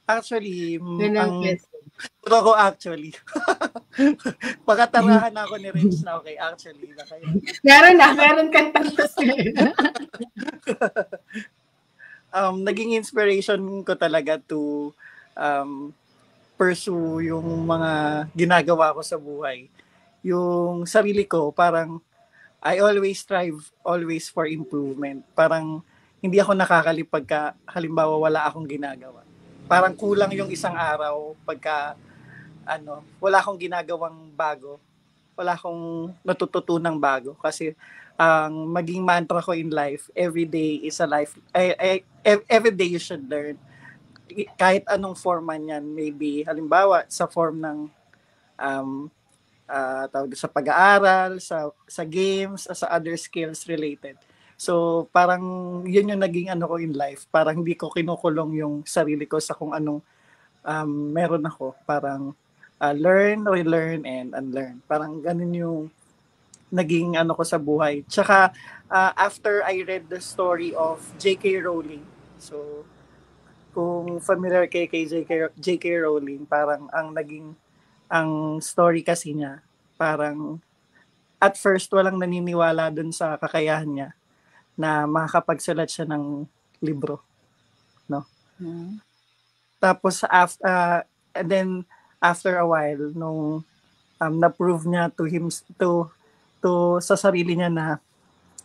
Actually, ako actually. Pagkatarahan ako ni Rich na okay, actually. Meron kang tantos naging inspiration ko talaga to pursue yung mga ginagawa ko sa buhay. Yung sarili ko, parang I always strive for improvement. Parang hindi ako nakakalip pagka halimbawa wala akong ginagawa. Parang kulang yung isang araw pagka wala akong ginagawang bago. natututunang bago kasi ang maging mantra ko in life, every day is a life, every day you should learn. Kahit anong form man yan, maybe halimbawa sa form ng tawag sa pag-aaral, sa games, sa other skills related. So parang yun yung naging ano ko in life. Parang hindi ko kinukulong yung sarili ko sa kung anong meron ako. Parang learn, relearn, and unlearn. Parang ganun yung naging ano ko sa buhay. Tsaka after I read the story of J.K. Rowling, so kung familiar kay J.K. Rowling, parang ang story kasi niya, parang at first walang naniniwala dun sa kakayahan niya na makakapagsulat siya ng libro, no? Tapos and then after a while nung na-prove niya to sa sarili niya na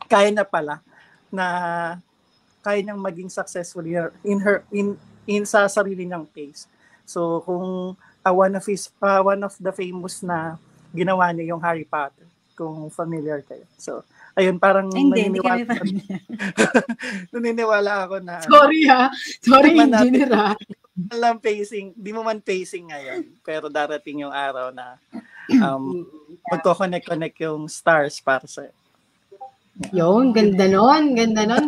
kaya na pala na kaya niyang maging successful in sa sarili niyang pace. So kung one of the famous na ginawa niya yung Harry Potter, kung familiar kayo. So ayun, parang naniniwala ako na sorry engineer. Di mo man pacing ngayon, pero darating yung araw na magko-connect yung stars para sa Yun, ganda nun.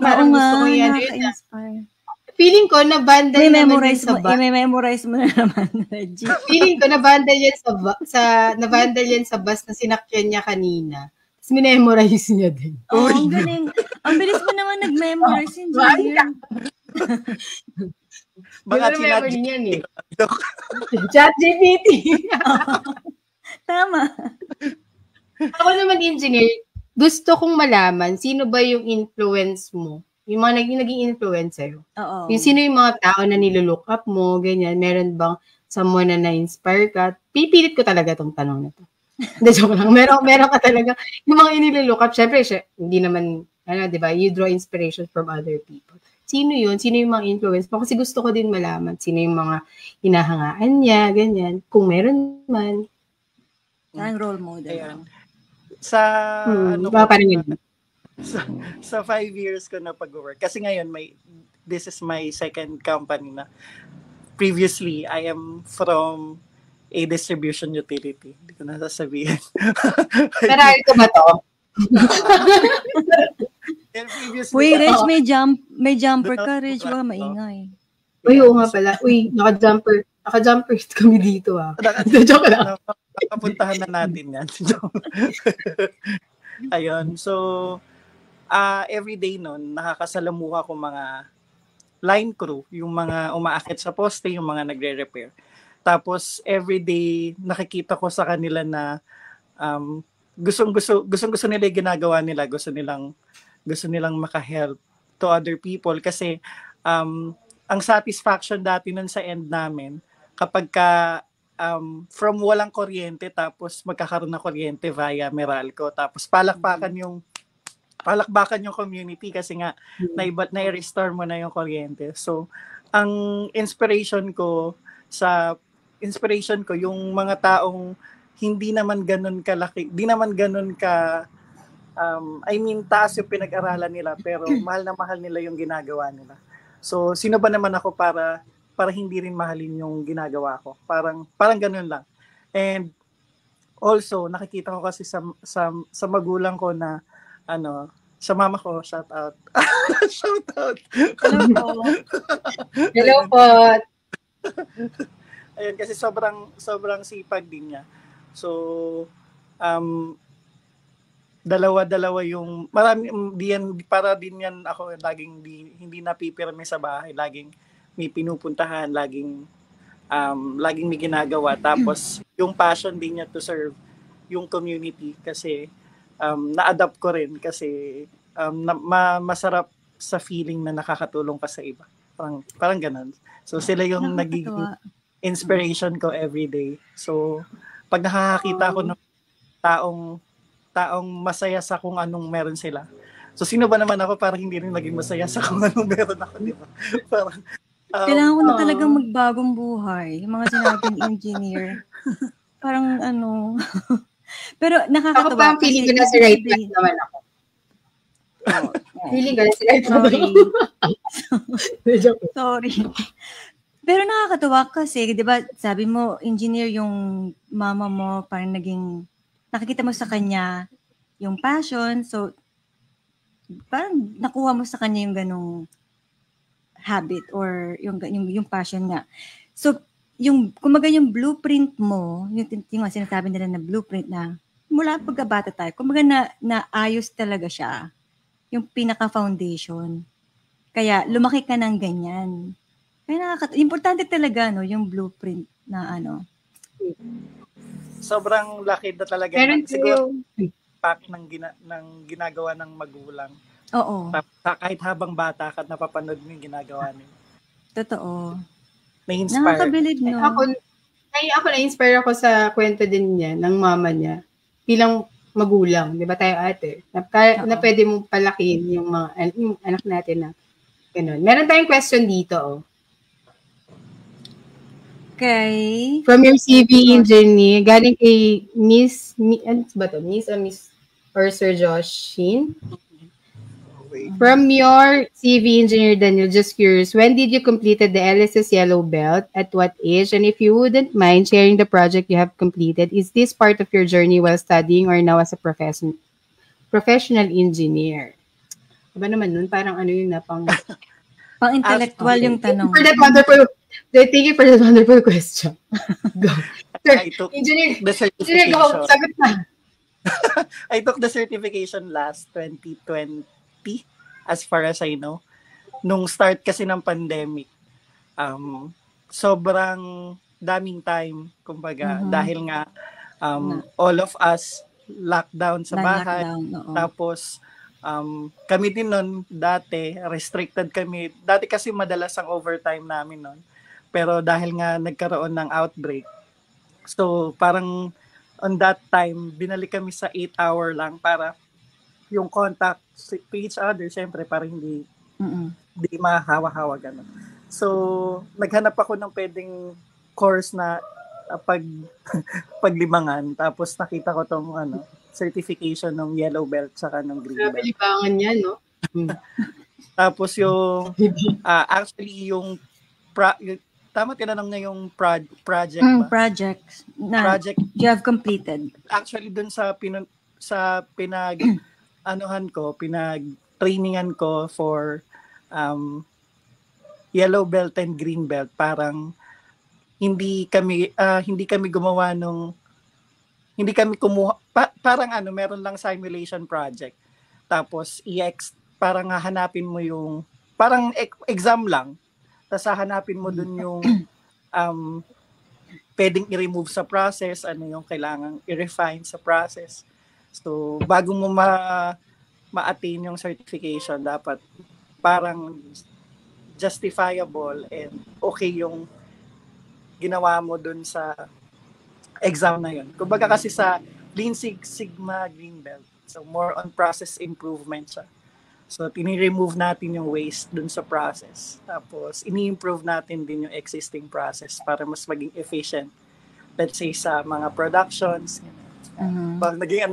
Parang gusto ko yan. Feeling ko na-bundle naman yun sa bus. I-memorize mo na naman, Reggie. Feeling ko na-bundle yan sa bus na sinakyan niya kanina. Tapos minemorize niya din. Ang galing. Ang bilis mo naman nag-memorize yun, Junior. Baka memory niyan eh. ChatGPT. Tama. Ako naman, engineer, gusto kong malaman sino ba yung influence mo? Yung mga naging influence sa'yo. Oo. Yung sino yung mga tao na nilolook up mo, ganyan. Meron bang someone na na-inspire ka? Pipilit ko talaga tong tanong na to. Hindi, joke lang. Meron ka talaga. Yung mga inilolook up, syempre, hindi naman, di ba, you draw inspiration from other people. Sino yun? Sino yung mga influence mo? Kasi gusto ko din malaman sino yung mga hinahangaan niya, ganyan. Kung meron man. Ang role model. Ayan. Sa sa 5 years ko na pag-work. Kasi ngayon, this is my second company na previously, I am from a distribution utility. Hindi ko na sasabihin. Ferrari ko ba to? Uy, Reg, may jumper ka, Reg. Maingay. Uy, oo nga pala. Uy, naka-jumper kami dito Joke lang. Nakapuntahan na natin yan. Ayun. So, every day nun, nakakasalamuha ko mga line crew, yung mga umaakit sa poste, yung mga nagre-repair. Tapos, every day, nakikita ko sa kanila na gustong-gusto nila yung ginagawa nila. Gusto nilang maka-help to other people. Kasi, ang satisfaction dati nun sa end namin, kapag from walang kuryente, tapos magkakaroon ng kuryente via Meralco, tapos palakbakan yung community kasi nga na-restore mo na yung kuryente. So, ang inspiration ko yung mga taong hindi naman ganun kalaki, di naman ganun ka taas yung pinag-aralan nila, pero mahal na mahal nila yung ginagawa nila. So, sino ba naman ako para hindi rin mahalin yung ginagawa ko? Parang ganun lang. And also, nakikita ko kasi sa magulang ko na sa mama ko, shout out. Shout out. Hello po. Ayun, kasi sobrang sipag din niya. So, dalawa yung para din yan ako laging hindi napipirme sa bahay, laging may pinupuntahan, laging may ginagawa, tapos yung passion din niya to serve yung community kasi na-adapt ko rin kasi masarap sa feeling na nakakatulong ka sa iba, parang ganun. So sila yung nagiging inspiration ko every day. So pag nakakakita ko ng taong masaya sa kung anong meron sila. So, sino ba naman ako para hindi rin maging masaya sa kung anong meron ako, di ba? Parang, kailangan ko na talagang magbagong buhay. Yung mga sinabing engineer. Parang Pero Ako nakakatawa pa, feeling ko na si right class naman ako. Feeling ko na si right class. Sorry. Pero nakakatawa kasi, di ba, sabi mo, engineer yung mama mo, parang naging, nakikita mo sa kanya yung passion, so, parang nakuha mo sa kanya yung ganong habit or yung passion nga. So, kumaga yung blueprint mo, yung sinasabi nila na blueprint na, mula pagkabata tayo, kumaga naayos talaga siya, yung pinaka-foundation. Kaya, lumaki ka ng ganyan. Kaya importante talaga, no, yung blueprint na Sobrang laki na talaga. Siguro, pack ng ginagawa ng magulang. Oo. Kahit habang bata ka, napapanood mo yung ginagawa nila. Totoo. Na-inspire. Nakakabilib, no? Ako na-inspire ako sa kwento din niya, ng mama niya. Bilang magulang, di ba tayo ate? Na pwede mong palakihin yung anak natin na ganun. Meron tayong question dito, oh. Okay. From your CV engineer, galing kay Miss or Sir Josh Shin? From your CV engineer, Daniel, just curious, when did you completed the LSS Yellow Belt? At what age? And if you wouldn't mind sharing the project you have completed, is this part of your journey while studying or now as a professional engineer? Diba naman nun? Parang yung pang-intellectual yung tanong. Thank you for that wonderful question. Go. Sir, engineer, go. Sagot na. I took the certification last 2020, as far as I know. Nung start kasi ng pandemic, sobrang daming time, kumbaga, dahil nga all of us lockdown sa bahay. Tapos, kami din nun, dati, restricted kami. Dati kasi madalas ang overtime namin nun. Pero dahil nga nagkaroon ng outbreak, so parang on that time, binalik kami sa 8-hour lang para yung contact to each other, syempre, para hindi mahawa-hawa gano'n. So, naghanap ako ng pwedeng course na paglimangan. Tapos nakita ko tong certification ng Yellow Belt saka ng Green Belt. Libangan yan, no? Tapos yung, actually yung tama tinanong niya yung project ba? Project you have completed. Actually dun sa pinag-trainingan ko for Yellow Belt and Green Belt, parang hindi kami gumawa hindi kami kumuha parang meron lang simulation project. Tapos parang hahanapin mo yung parang exam lang. Tapos hahanapin mo dun yung pwedeng i-remove sa process, yung kailangang i-refine sa process. So, bago mo ma-attain yung certification, dapat parang justifiable and okay yung ginawa mo dun sa exam na yun. Kumbaga kasi sa Lean Six Sigma Green Belt, so more on process improvement siya. So, tini-remove natin yung waste dun sa process. Tapos, ini-improve natin din yung existing process para mas maging efficient. Let's say, sa mga productions. Naging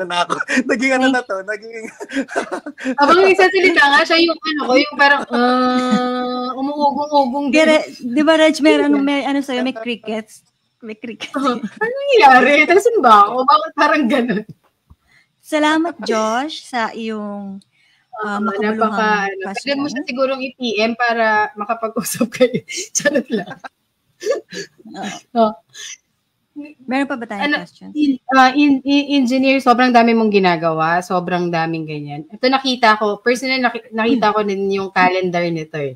Habang nagsasalita nga siya yung yung parang umuugong-ugong. Di ba, Reg, may sa'yo, may crickets? May crickets. Ano nangyayari? Tasin ba ako? Bakit parang ganun? Salamat, Josh, sa iyong pwede mo siya sigurong i-PM para makapag-usap kayo. Charot lang. Meron pa ba tayong question? Engineer, sobrang dami mong ginagawa. Sobrang daming ganyan. Ito nakita ko din yung calendar nito eh.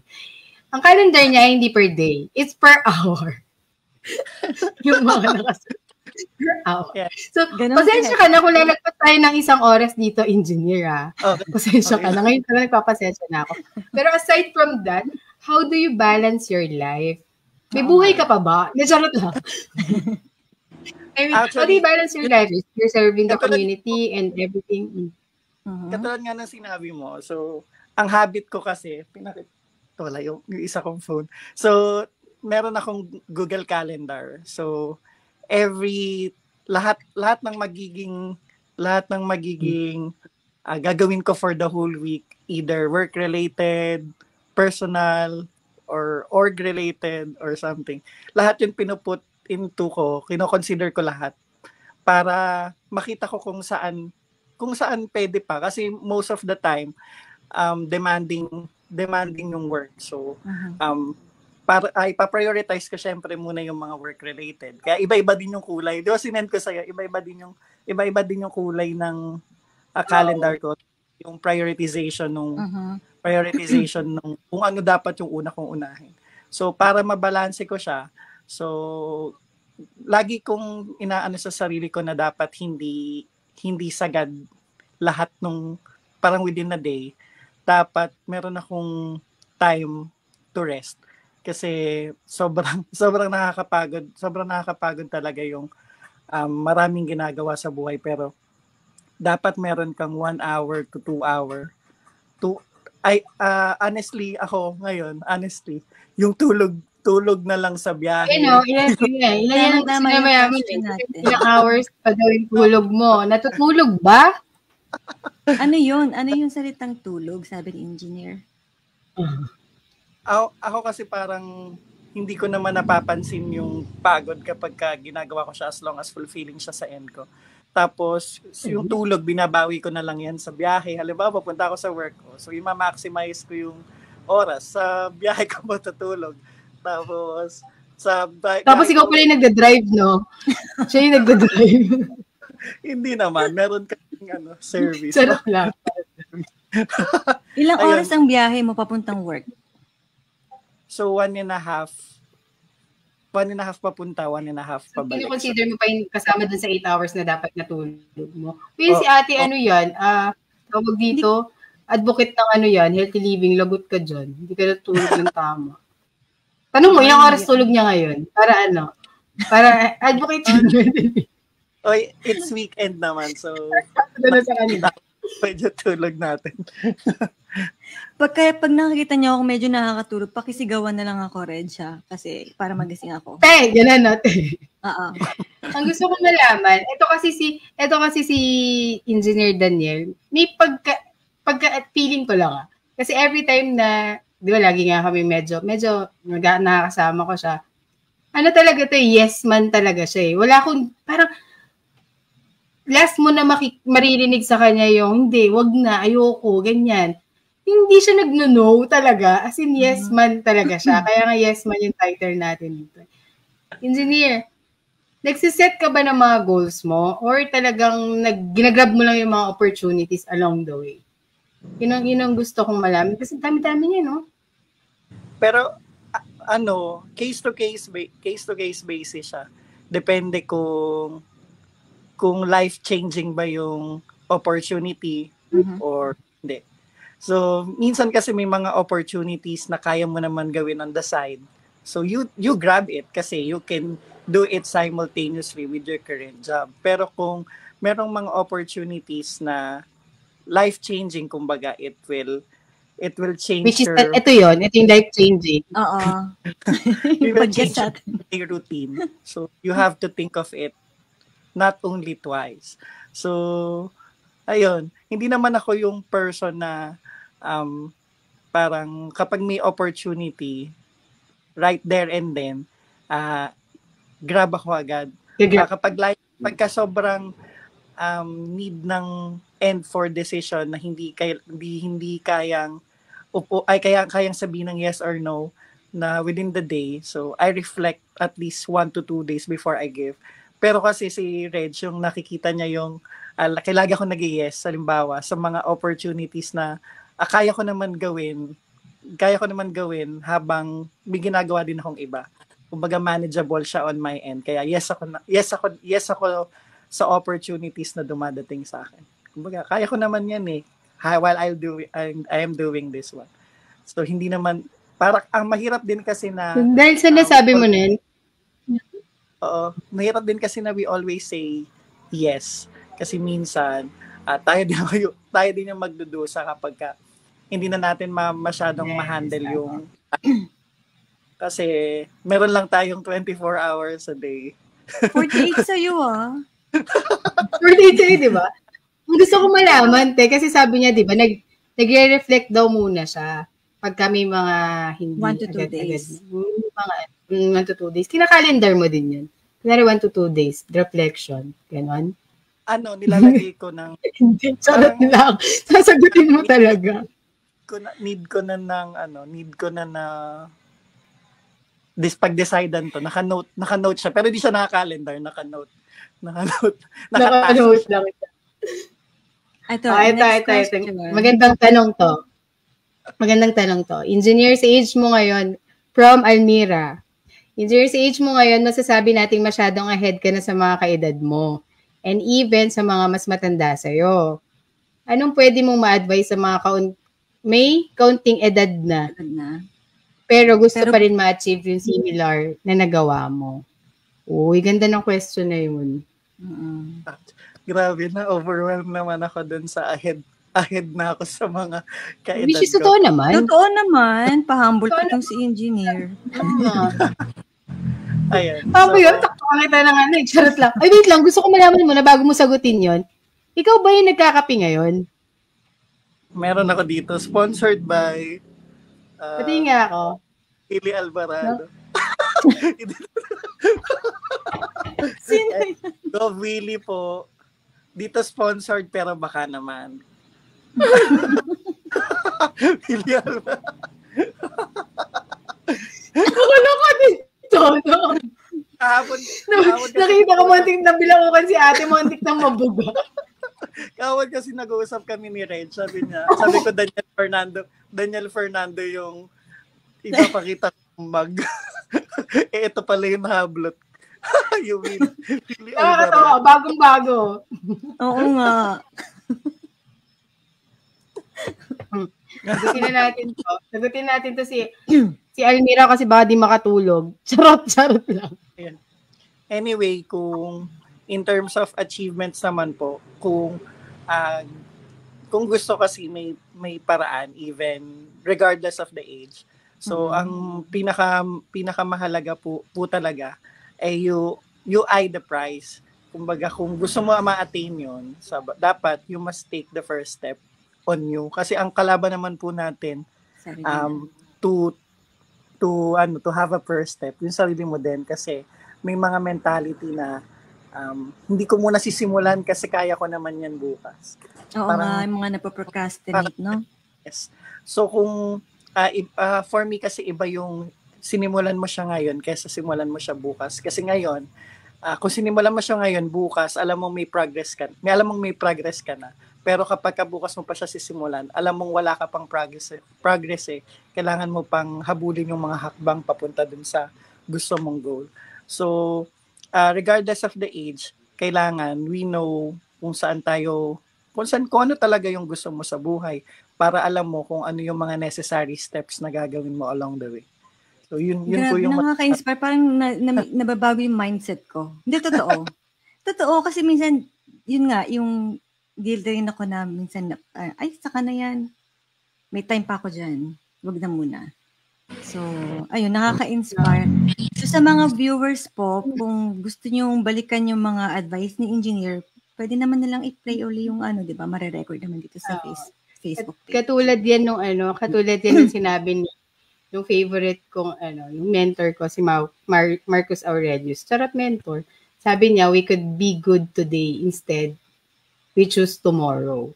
Ang calendar niya hindi per day. It's per hour. Yung mga nakasunod. So, pasensya ka na kung lalagpas tayo ng 1 oras dito, engineer, Okay. Pasensya ka na. Ngayon talaga nagpapasensya na ako. Pero aside from that, how do you balance your life? May buhay ka pa ba? Charot lang. I mean, how do you balance your life? You're serving the community and everything. Katulad nga ng sinabi mo. So, ang habit ko kasi, wala yung isa kong phone. So, meron akong Google Calendar. So, lahat ng magiging lahat ng magiging gagawin ko for the whole week, either work-related, personal, or org-related, or something. Lahat yung pinuput into ko, kino-consider ko lahat para makita ko kung saan pwede pa. Kasi most of the time, demanding yung work. So, para ipa-prioritize ko syempre muna yung mga work-related. Kaya iba-iba din yung kulay. Di ba sinend ko sa'yo, iba-iba din yung kulay ng calendar ko, yung prioritization nung kung ano dapat yung una kong unahin. So para mabalanse ko siya, so lagi kong inaano sa sarili ko na dapat hindi sagad lahat nung parang within a day. Dapat meron akong time to rest kasi sobrang nakakapagod talaga yung maraming ginagawa sa buhay, pero dapat meron kang 1 hour to 2 hour honestly yung tulog na lang sa biyahe. Ilan ilang hours pa daw yung tulog mo. Natutulog ba? Ano yung salitang tulog, sabi ni engineer? Ako kasi parang hindi ko naman napapansin yung pagod kapag ginagawa ko siya as long as fulfilling siya sa end ko. Tapos, yung tulog, binabawi ko na lang yan sa biyahe. Halimbawa, papunta ako sa work ko. So, i-maximize ko yung oras. Sa biyahe ko matutulog. Tapos ikaw pala yung nagda-drive, no? Siya yung nagda-drive. Hindi naman. Meron kaming service. Sarap lang. Ilang oras ang biyahe mo papuntang work? So, 1.5 papunta, 1.5 pabalik. So, consider mo pa yung kasama dun sa 8 hours na dapat natulog mo. Pero si ate, tawag dito, advocate ng healthy living, lagot ka dyan. Hindi ka natulog ng tama. Tanong mo, yung oras tulog niya ngayon? Para advocate yun. Oy, it's weekend naman, so sa kanila. Medyo tulog natin. Pag nakikita niyo ako medyo nakakatulog, pakisigawan na lang ako, Redsha, kasi para magising ako. Ganun natin. Oo. Ang gusto kong malaman, ito kasi si Engineer Daniel, may pagka feeling ko lang Kasi every time na, di ba lagi nga kami medyo nakakasama ko siya. Ano talaga to, yes man talaga siya. Wala akong, parang, last mo na maririnig sa kanya yung, hindi, wag na, ayoko, ganyan. Hindi siya nagno-no talaga. As in, yes man talaga siya. Kaya nga yes man yung title natin dito. Engineer, nagsiset ka ba ng mga goals mo? Or talagang ginagrab mo lang yung mga opportunities along the way? Yun ang gusto kong malaman. Kasi dami-dami niya, no? Pero, case to case basis siya. Depende kung life-changing ba yung opportunity or hindi. So, minsan kasi may mga opportunities na kaya mo naman gawin on the side. So, you grab it kasi you can do it simultaneously with your current job. Pero kung merong mga opportunities na life-changing, kumbaga, it will change which is ito yung life-changing. Oo. It will change your routine. So, you have to think of it not only twice. So, ayun, hindi naman ako yung person na parang kapag may opportunity, right there and then, grab ako agad. Pagka sobrang need ng end for decision na hindi kayang sabihin ng yes or no na within the day. So, I reflect at least 1 to 2 days before I give. Pero kasi si Reg, yung nakikita niya yung lagi ako nag-yes, halimbawa, sa mga opportunities na kaya ko naman gawin habang may ginagawa din akong iba. Kumbaga manageable siya on my end. Kaya yes ako sa opportunities na dumadating sa akin. Kumbaga kaya ko naman yan while I am doing this one. So hindi naman parang ang mahirap din kasi na dahil sa nasabi mo na mahirap din kasi na we always say yes. Kasi minsan tayo din yung magdudusa kapag hindi na natin masyadong ma-handle yung kasi meron lang tayong 24 hours a day. 48 sa'yo 48 sa'yo, di ba? Ang gusto ko malaman, kasi sabi niya, di ba, nagre-reflect daw muna siya pag kami mga hindi 1 to 2 agad-agad. days. Mga 1 to 2 days. Kinakalendar mo din yun. Kunwari 1 to 2 days, reflection. Ganon. Nilalagay ko ng... Hindi, charot lang. Sasagutin mo talaga. Need ko na pag-decidean to, naka-note siya, pero hindi siya naka-calendar, naka-note lang ito. Ito, Magandang tanong to. Engineer, sa age mo ngayon, from Almira. Engineer, sa age mo ngayon, masasabi nating masyadong ahead ka na sa mga kaedad mo. And even sa mga mas matanda sa'yo. Anong pwede mong ma-advise sa mga may kaunting edad na? Pero gusto pa rin ma-achieve yung similar na nagawa mo. Uy, ganda ng question na yun. Grabe na, overwhelmed naman ako dun sa ahead na ako sa mga kaedad ko. Which is totoo naman. Totoo naman. Pahumble ko itong si Engineer. Ayan. Yun, takpan kita ng charot lang. Ay, wait lang, gusto ko malaman mo na bago mo sagutin yon. Ikaw ba yung nagkakape ngayon? Meron ako dito, sponsored by pati nga ako. Ili Alvarado. Sino yan? Go Willy po. Dito sponsored pero baka naman. Ili Alvarado. Ano ka dito? No? Kahapon nakita ko mantik na bilangukan si ate, mantik na mabuga. Kahapon kasi nag-uusap kami ni Red. Sabi ko Daniel Fernando yung ipapakita kong mag. Ito pala yung hablot. Yung Willy Alvarado. Bagong-bago. Oo nga. Sagutin natin to si Almira kasi baka di makatulog. Charot lang. Ayan. Anyway, kung in terms of achievements naman po, kung gusto kasi may paraan even regardless of the age. So ang pinakamahalaga po talaga ay you eye the prize. Kumbaga kung gusto mo ma-attain 'yon, dapat you must take the first step on you kasi ang kalaban naman po natin to have a first step yung sarili mo din kasi may mga mentality na hindi ko muna sisimulan kasi kaya ko naman yan bukas. Oo nga, yung mga napoprocrastinate, no? Yes. So kung for me kasi iba yung sinimulan mo siya ngayon kaysa simulan mo siya bukas. Kasi ngayon, kung sinimulan mo siya ngayon, bukas, alam mong may progress ka na. Pero kapag bukas mo pa siya sisimulan, alam mong wala ka pang progress kailangan mo pang habulin yung mga hakbang papunta dun sa gusto mong goal. So, regardless of the age, kailangan we know kung ano talaga yung gusto mo sa buhay para alam mo kung ano yung mga necessary steps na gagawin mo along the way. So, yun po yung... Nakaka-inspire. Parang nababago yung mindset ko. Hindi, totoo. Totoo, kasi minsan, yun nga, yung guilty rin ako na minsan, saka na yan. May time pa ako dyan. Wag na muna. So, ayun, nakaka-inspire. So, sa mga viewers po, kung gusto nyo balikan yung mga advice ni Engineer, pwede naman nilang i-play uli yung di ba, mare-record naman dito sa Facebook page. Katulad yan nung sinabi ni yung favorite kong yung mentor ko si Marcus Aurelius. Charot mentor. Sabi niya, we could be good today instead we choose tomorrow.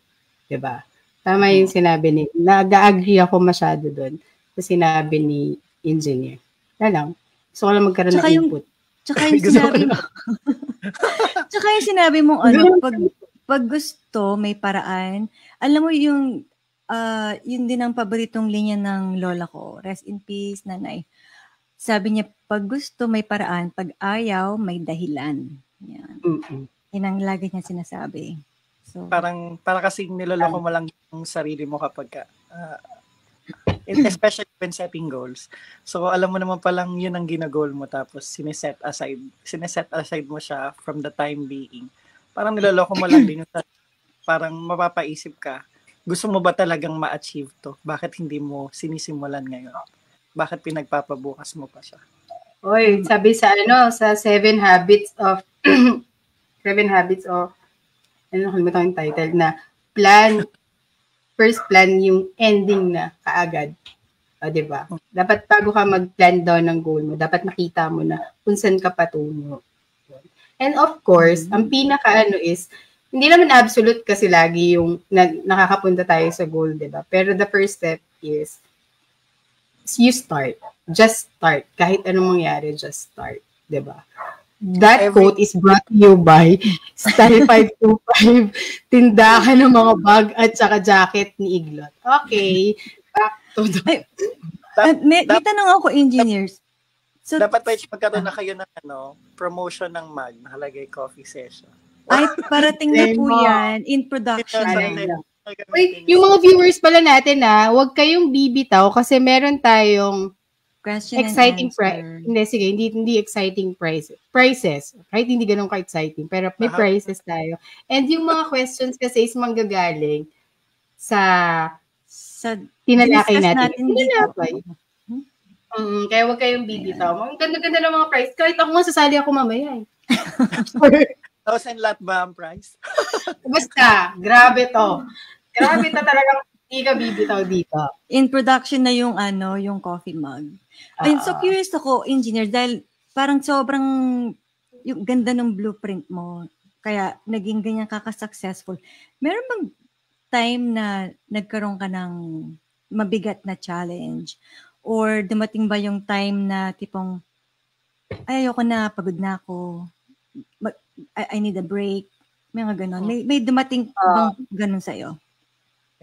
'Di ba? Tama yung sinabi ni. Nag-agree ako masyado doon sa sinabi ni Engineer. Lang. Gusto ko lang magkaroon ng input. Tsaka yung sinabi mo, pag gusto, may paraan. Alam mo yung yun din ang paboritong linya ng lola ko. Rest in peace, nanay. Sabi niya, pag gusto, may paraan. Pag ayaw, may dahilan. Yan. Yan ang lagi niya sinasabi. So, para kasi niloloko mo lang yung sarili mo kapag especially when setting goals. So alam mo naman palang yun ang ginagol mo tapos sineset aside mo siya from the time being. Parang niloloko mo lang din yung parang mapapaisip ka, gusto mo ba talagang ma-achieve to? Bakit hindi mo sinisimulan ngayon? Bakit pinagpapabukas mo pa siya? Oy, sabi sa 7 habits of nakalimutan yung title na first plan yung ending na kaagad. O, diba? Dapat bago ka mag-plan down ng goal mo, dapat makita mo na kung saan ka patungo. And of course, ang is, hindi naman absolute kasi lagi yung nakakapunta tayo sa goal, diba? Pero the first step is, you start. Just start. Kahit anong mangyari, just start. Diba? That quote is brought to you by Style 525, tindahan ng mga bag at saka jacket ni Iglot. Okay. Back to the... May tanong ako, engineers. So, dapat magkaroon na kayo ng promotion ng mag, nakalagay coffee session. Ay, parating na po yan in production. Wait, yung mga viewers pala natin huwag kayong bibitaw kasi meron tayong question exciting hindi exciting prices. Kahit hindi ganun ka-exciting, pero may prizes tayo. And yung mga questions kasi is manggagaling sa tinalakay natin. Kaya huwag kayong bibitaw. Ang ganda-ganda ng mga price. Kahit ako nga sasali ako mamaya. 1,000 lot ba ang price? Basta, grabe to. Grabe to talagang hindi ka bibitaw dito. In production na yung yung coffee mug. Ayun, so curious ako, engineer, dahil parang sobrang yung ganda ng blueprint mo, kaya naging ganyan successful. Meron bang time na nagkaroon ka ng mabigat na challenge? Or dumating ba yung time na tipong, ayoko na, pagod na ako, I need a break, may mga ganon. May dumating bang ganon sa'yo?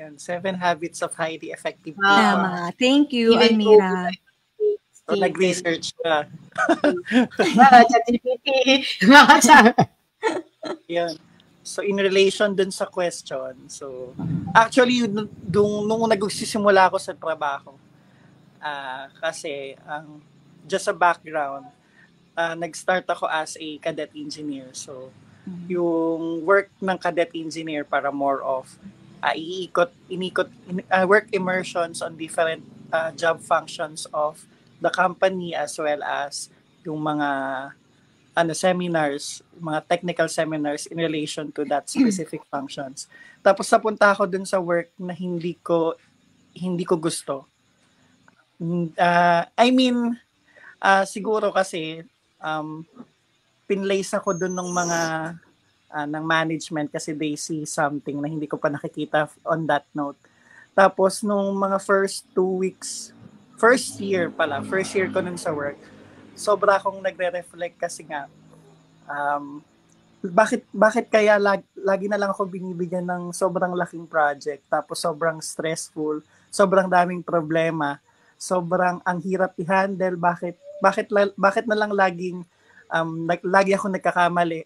Yan, 7 Habits of Highly Effective People. Tama. Thank you, Almira. So, nag-research ka. ChatGPT. Yan. So, in relation dun sa question, so, actually, nung nagsisimula ako sa trabaho, kasi, just a background, nag-start ako as a cadet engineer. So, yung work ng cadet engineer para more of work immersions on different job functions of the company as well as yung mga seminars, mga technical seminars in relation to that specific functions. Tapos napunta ako dun sa work na hindi ko gusto. Siguro kasi pinlace ako dun ng mga ng management kasi they see something na hindi ko pa nakikita on that note. Tapos nung mga first year ko nun sa work, sobra akong nagre-reflect kasi nga, bakit kaya lagi na lang ako binibigyan ng sobrang laking project, tapos sobrang stressful, sobrang daming problema, sobrang ang hirap i-handle, bakit na lang lagi akong nagkakamali,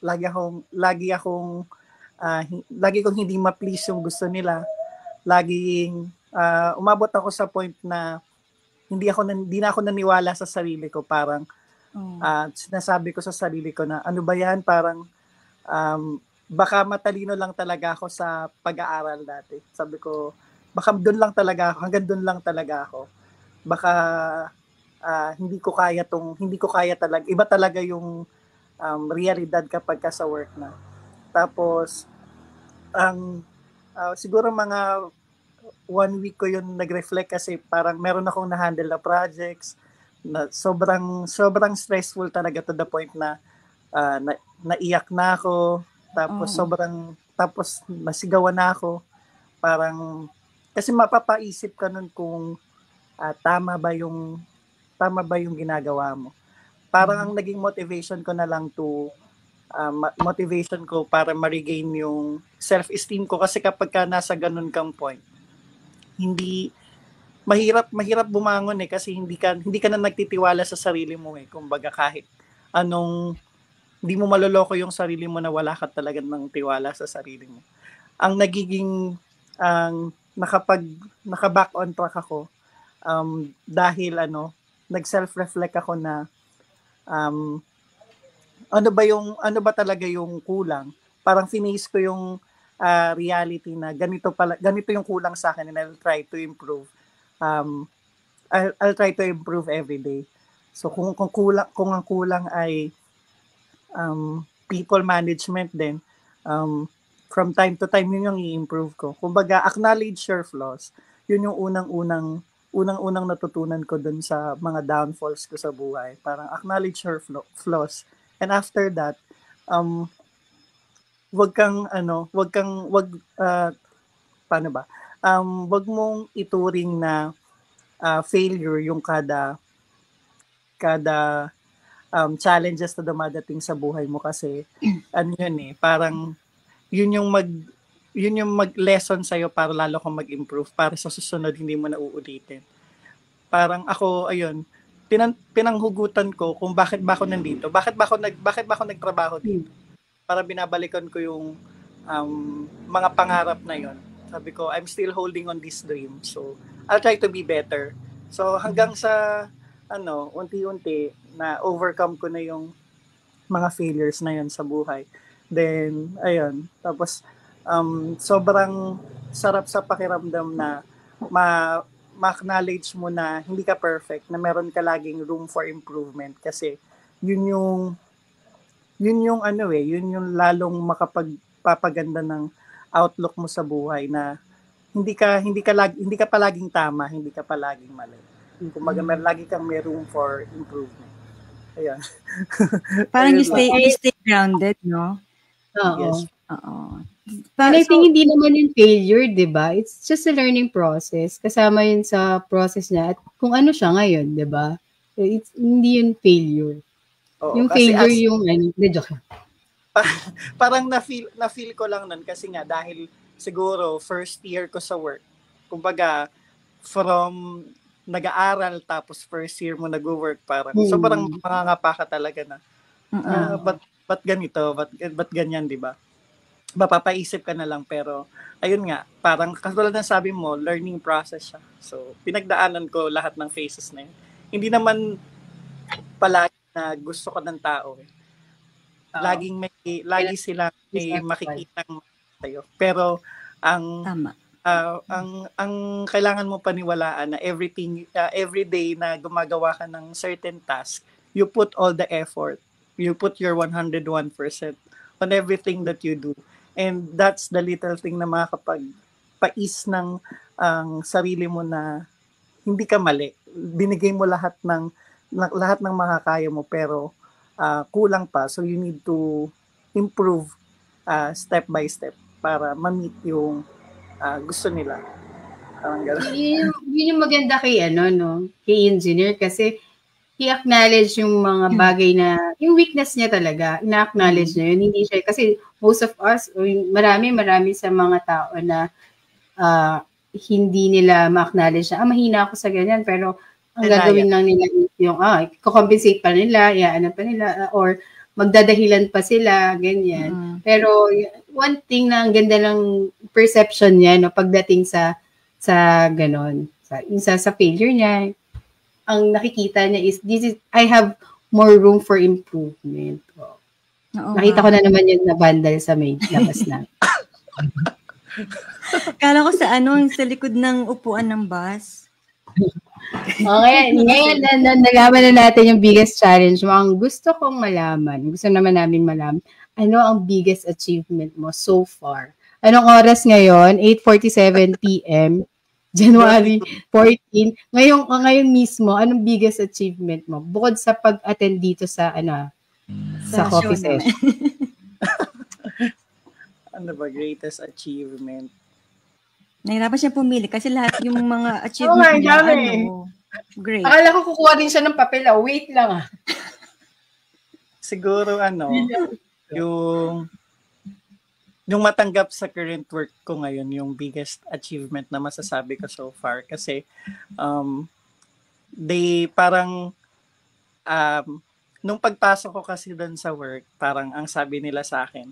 lagi kong hindi ma-please yung gusto nila, laging umabot ako sa point na hindi na ako naniwala sa sarili ko, parang sinasabi ko sa sarili ko na ano ba yan, parang baka matalino lang talaga ako sa pag-aaral dati. Sabi ko, baka hanggang doon lang talaga ako. Baka hindi ko kaya talaga. Iba talaga yung realidad kapag ka sa work na. Tapos siguro mga 1 week ko yun nag-reflect kasi parang meron akong na-handle na projects na sobrang stressful talaga to the point na naiyak na ako, tapos nasigawan na ako, parang kasi mapapaisip ka nun kung tama ba yung ginagawa mo. Parang ang naging motivation ko na lang motivation ko para ma-regain yung self-esteem ko, kasi kapag ka nasa ganun kang point, mahirap bumangon kasi hindi ka na nagtitiwala sa sarili mo kumbaga kahit anong, hindi mo maloloko yung sarili mo na wala ka talaga ng tiwala sa sarili mo. Ang nagiging naka-back on track ako dahil nag-self-reflect ako na ano ba talaga yung kulang. Parang finish ko yung reality na ganito yung kulang sa akin, and I'll try to improve. I'll try to improve every day. So kung ang kulang ay people management din, from time to time, yun yung i-improve ko. Kumbaga, acknowledge your flaws. Yun yung unang-unang natutunan ko dun sa mga downfalls ko sa buhay. Parang acknowledge your flaws. And after that, paano ba? Wag mong ituring na failure yung kada challenges na dumadating sa buhay mo kasi parang yun yung mag-lesson sa'yo para lalo kang mag-improve para sa susunod hindi mo na uulitin. Parang ako, ayun, pinanghugutan ko kung bakit ba ako nandito, bakit ba ako nagtrabaho dito. Para binabalikan ko yung mga pangarap na yon. Sabi ko, I'm still holding on this dream. So, I'll try to be better. So, hanggang sa unti-unti na overcome ko na yung mga failures na yon sa buhay. Then, ayun. Tapos, sobrang sarap sa pakiramdam na ma-acknowledge mo na hindi ka perfect, na meron ka laging room for improvement kasi yun yung lalong makapagpapaganda ng outlook mo sa buhay na hindi ka palaging tama, hindi ka palaging mali. Kumbaga, lagi kang may room for improvement. Ayan. Parang you stay grounded, no? Oo. Yes. Oo. And I think hindi naman yung failure, di ba? It's just a learning process. Kasama yun sa process niya. At kung ano siya ngayon, di ba? Hindi yun failure. Oo, yung failure yung joke. Parang na-feel ko lang nun kasi nga dahil siguro first year ko sa work. Kumbaga, from nag-aaral tapos first year mo nag-work, parang sobrang mangangapa ka talaga na ba't ganito, ba't ganyan, di ba? Mapapaisip ka na lang, pero ayun nga, parang katulad ng sabi mo, learning process siya. So, pinagdaanan ko lahat ng phases na yun. Hindi naman palagi na gusto ko ng tao. Lagi silang may makikitang tayo. Pero ang kailangan mo paniwalaan na every day na gumagawa ka ng certain task, you put all the effort. You put your 101% on everything that you do. And that's the little thing na makakapagpais ng sarili mo na hindi ka mali. Binigay mo lahat ng makakaya mo, pero kulang pa. So you need to improve step by step para ma-meet yung gusto nila. Yun yung maganda kay engineer kasi i-acknowledge yung mga bagay na, yung weakness niya talaga, ina-acknowledge niya yun. Hindi siya, kasi most of us, marami sa mga tao na hindi nila ma-acknowledge na, mahina ako sa ganyan, pero ang gagawin lang nila yung, i-compensate pa nila, pa nila, or magdadahilan pa sila, ganyan. Pero one thing na ang ganda ng perception niya, no, pagdating sa ganon, sa failure niya, ang nakikita niya is, I have more room for improvement. Nakita ko na naman yun na bundle sa may labas na. Kala ko sa likod ng upuan ng bus. Ngayon nalaman na natin yung biggest challenge mo. Ang gusto kong malaman, gusto naman namin malaman, ano ang biggest achievement mo so far? Anong oras ngayon? 8:47 p.m. January 14. Ngayon mismo, anong biggest achievement mo? Bukod sa pag-attend dito sa coffee session. Ano ba greatest achievement? Nahirapan siya pumili kasi lahat yung mga achievement niya, great. Akala ko kukuha din siya ng papel. Wait lang. Siguro yung matanggap sa current work ko ngayon, yung biggest achievement na masasabi ko so far. Kasi, nung pagpasok ko kasi doon sa work, parang ang sabi nila sa akin,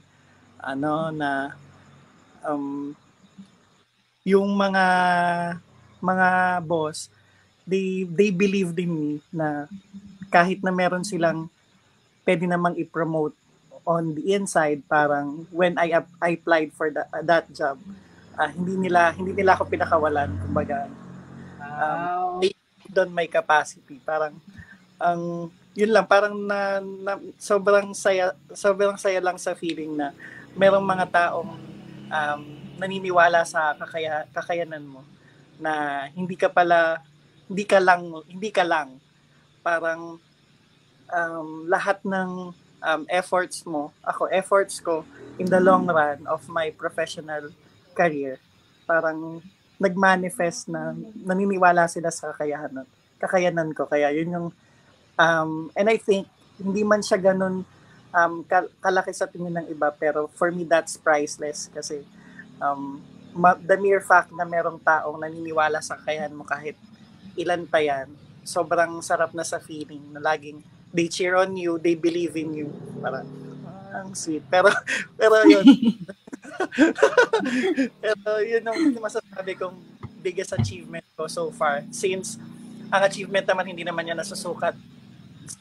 yung mga boss, they believed in me na kahit na meron silang pwede namang i-promote on the inside, parang when I applied for that job, hindi nila ako pinakawalan. Kumbaga, they don't my capacity. Parang yun lang, parang na sobrang saya lang sa feeling na merong mga taong naniniwala sa kakayanan mo na hindi ka lang parang lahat ng efforts ko in the long run of my professional career, parang nag-manifest na naniniwala sila sa kakayanan ko. Kaya yun yung, and I think, hindi man siya ganun kalaki sa tingin ng iba, pero for me, that's priceless. Kasi the mere fact na merong taong naniniwala sa kakayahan mo kahit ilan pa yan, sobrang sarap na sa feeling na laging they cheer on you, they believe in you. Parang, ang sweet. Pero yun. Pero yun ang masasabi kong biggest achievement ko so far. Since ang achievement naman hindi naman niya nasusukat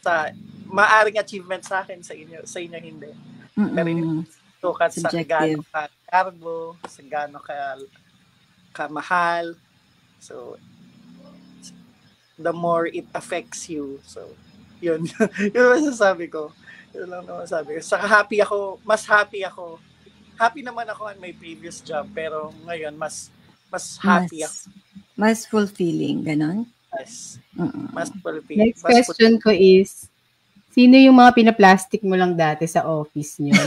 sa maaring achievement sa akin, sa inyo hindi. Pero hindi sukat sa gaano ka karbo, sa gaano ka mahal. So the more it affects you. So yun masasabi ko. Yun lang naman sabi ko. Saka mas happy ako. Happy naman ako on my previous job, pero ngayon mas happy ako. Mas fulfilling, ganon? Yes. Mas fulfilling. Next question ko is, sino yung mga pinaplastic mo lang dati sa office niyo?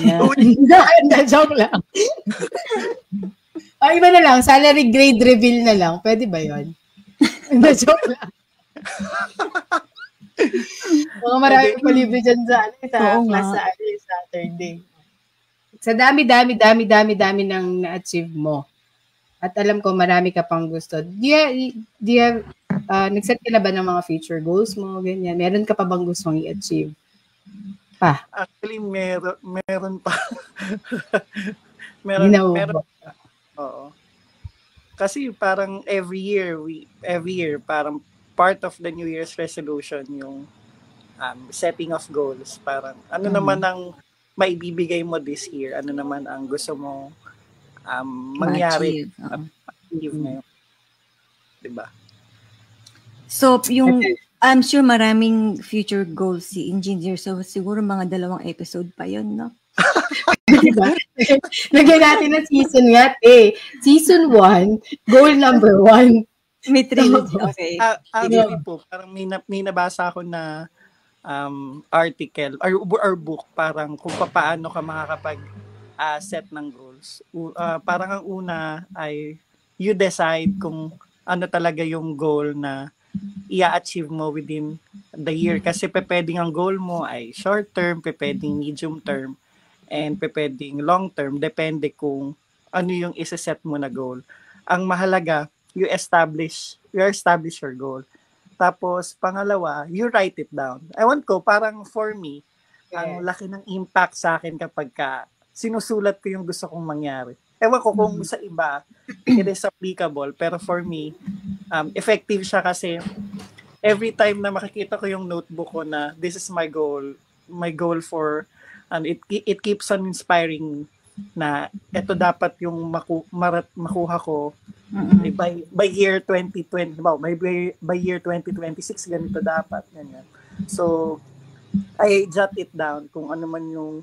Na joke lang. Iba na lang, salary grade reveal na lang. Pwede ba yun? Na joke lang. Mga maraming palibre dyan sa class sa Saturday. Sa dami nang na-achieve mo. At alam ko marami ka pang gusto. Do you have, nag-set ka na ba ng mga future goals mo? Ganyan. Meron ka pa bang gustong i-achieve? Actually, meron pa. meron pa. Oo. Kasi parang every year, parang part of the New Year's resolution yung setting of goals. Parang ano naman ang maibibigay mo this year? Ano naman ang gusto mo mangyari? Achieve ngayon. Diba? So, I'm sure maraming future goals si Engineer. So, siguro mga 2 episode pa yun, no? Diba? Lagyan natin na season nga. Season 1, goal number 1. May trilogy. Okay. Actually po, parang may nabasa ako na article or book, parang kung paano ka makakapag set ng goals. Parang ang una ay you decide kung ano talaga yung goal na i-achieve mo within the year. Kasi pwedeng ang goal mo ay short term, pwedeng medium term, and pwedeng long term. Depende kung ano yung isa-set mo na goal. Ang mahalaga, you establish your goal. Tapos, pangalawa, you write it down. Ewan ko, parang for me, ang laki ng impact sa akin kapag sinusulat ko yung gusto kong mangyari. Ewan ko kung sa iba, it is applicable. Pero for me, effective siya kasi every time na makikita ko yung notebook ko na this is my goal for, and it keeps on inspiring na ito dapat yung makuha ko by year 2020, by year 2026 ganito dapat, ganyan. So I jot it down kung ano man yung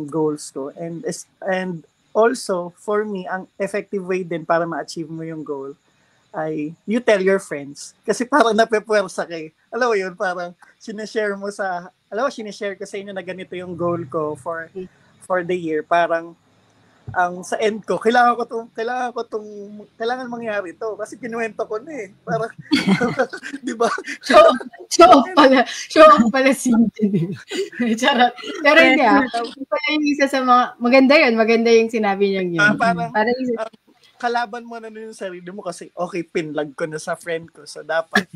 goals ko, and also for me ang effective way din para ma-achieve mo yung goal ay you tell your friends, kasi parang napepuwersa kay, alam mo yun, parang sinishare ko sa inyo na ganito yung goal ko for the year. Parang ang sa end ko, kailangan mangyari to kasi kinuwento ko na eh. Parang di ba? Show off pala si Charot. Pero hindi pala yung isa sa mga maganda yung sinabi niya yun. Parang kalaban mo na yung sarili mo kasi okay, pinlag ko na sa friend ko, so dapat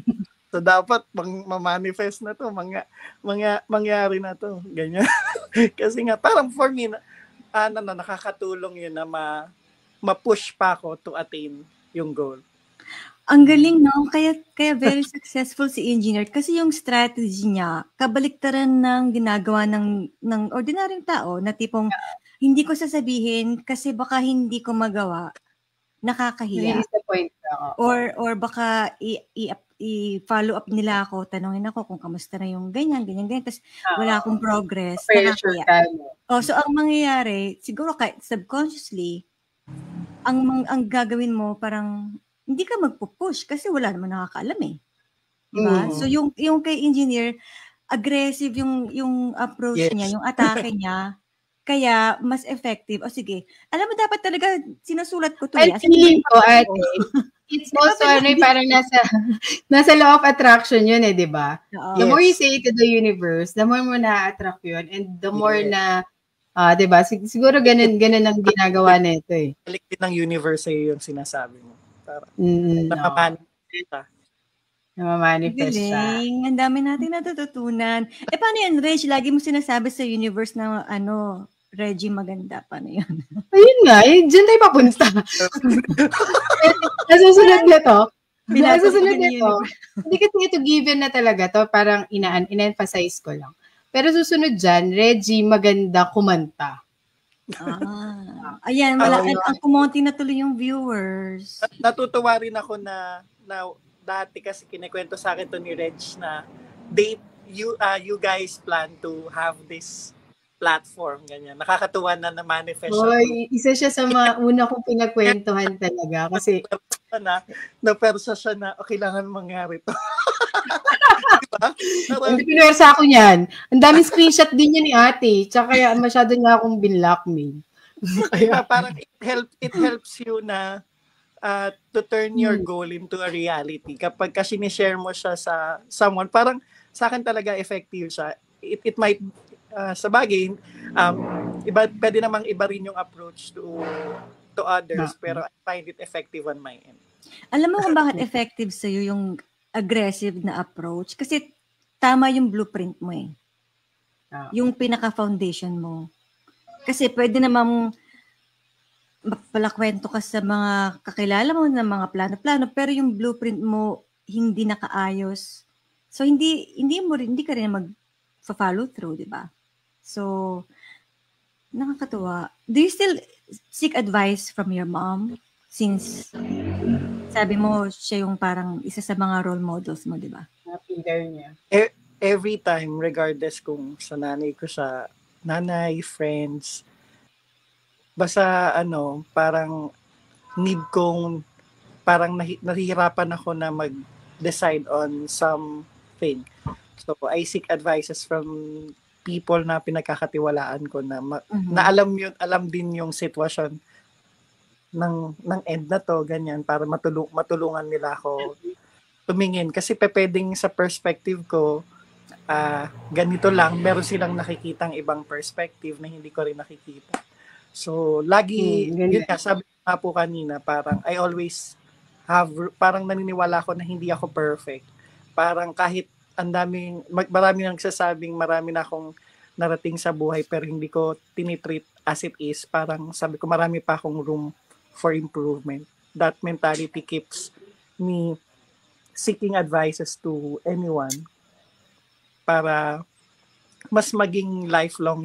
ma-manifest na to, mangyari na to, ganyan. Kasi nga parang for me nakakatulong yun na ma-push pa ako to attain yung goal. Ang galing, no? Kaya very successful si Engineer kasi yung strategy niya kabaliktaran ng ginagawa ng ordinaryong tao na tipong hindi ko sasabihin kasi baka hindi ko magawa, nakakahiya. Disappoint Or baka i-follow up nila ako, tanungin ako kung kamusta na yung ganyan. Tapos wala akong progress. Pressure Nakakaya. ka. So ang mangyayari, siguro kahit subconsciously, ang gagawin mo parang hindi ka magpo-push kasi wala naman nakakaalam eh. Diba? So yung kay engineer, aggressive yung approach niya, yung atake niya, kaya mas effective. O sige, alam mo dapat talaga sinusulat ko to. Feeling ko, ate, it's also parang nasa law of attraction yun eh, di ba? The more you say to the universe, the more mo na-attract yun, and the more na, di ba? Siguro ganun ang ginagawa nito eh. Balik din ng universe sa'yo yung sinasabi mo. Namamanifest siya. Ang dami natin natututunan. Paano yan, Reg? Lagi mo sinasabi sa universe na Reggie maganda. Paano yan? Ayun nga, dyan tayo papunta. Nasusunod na to. Hindi kasi ito given na talaga to. Parang in-emphasize ko lang. Pero susunod dyan, Reggie maganda kumanta. Ayan, ang kumonti na tuloy yung viewers. Natutuwa rin ako na dati kasi kinikwento sa akin to ni Reg na you guys plan to have this platform, ganyan. Nakakatuwa na manifest. Isa siya sa mga una kong pinagkwentuhan talaga kasi na-persa siya na kailangan mangyari to. Diba? Pinuwersa ako niyan. Ang daming screenshot din niya ni ate. Tsaka kaya masyado niya akong binlockmail. Kaya parang it helps you na to turn your goal into a reality. Kapag kasi ni-share mo siya sa someone, parang sa akin talaga effective siya. It might, sa bagay, pwede namang iba rin yung approach to others, pero I find it effective on my end. Alam mo kung bakit effective sa'yo yung aggressive na approach? Kasi tama yung blueprint mo eh. Yung pinaka-foundation mo. Kasi pwede namang palakwento ka sa mga kakilala mo ng mga plano-plano, pero yung blueprint mo hindi nakaayos. So hindi ka rin mag-follow through, di ba? So nakakatuwa. Do you still seek advice from your mom since sabi mo siya yung parang isa sa mga role models mo, di ba? Pillar niya. Every time, regardless kung sa nanay, friends, basta parang need kong, parang nahihirapan ako na mag-decide on something. So, I seek advices from people na pinagkakatiwalaan ko na alam din yung sitwasyon ng end na to, ganyan, para matulungan nila ako tumingin. Kasi pwedeng sa perspective ko, ganito lang, meron silang nakikitang ibang perspective na hindi ko rin nakikita. So, lagi, yun nga, sabi ko nga po kanina, parang I always parang naniniwala ako na hindi ako perfect. Parang kahit marami nang nagsasabing marami na akong narating sa buhay pero hindi ko tinitreat as it is. Parang sabi ko marami pa akong room for improvement. That mentality keeps me seeking advices to anyone para mas maging lifelong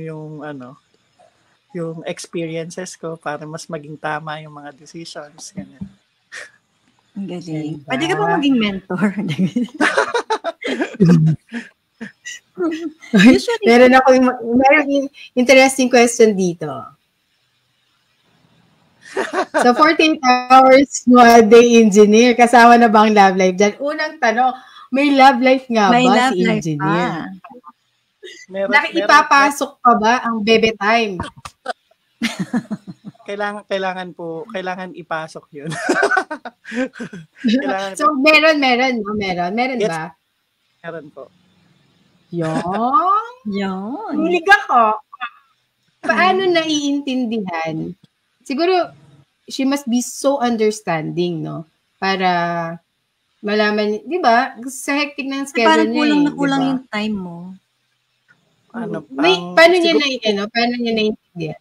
yung experiences ko, para mas maging tama yung mga decisions. Ganyan. Galing. Pwede ka ba maging mentor? Usually, meron interesting question dito. So, 48 hours mo a day engineer, kasama na bang love life dyan? Unang tanong, may love life nga may ba love si life engineer? Ipapasok pa ba ang bebe time? Kailangan ipasok yun. So, meron yes, ba? Meron po. Yon. Hilig ako. Paano naiintindihan? Siguro, she must be so understanding, no? Para malaman, di ba? Sa hectic ng schedule niya. Parang kulang yung time mo. Paano niya naiintindihan?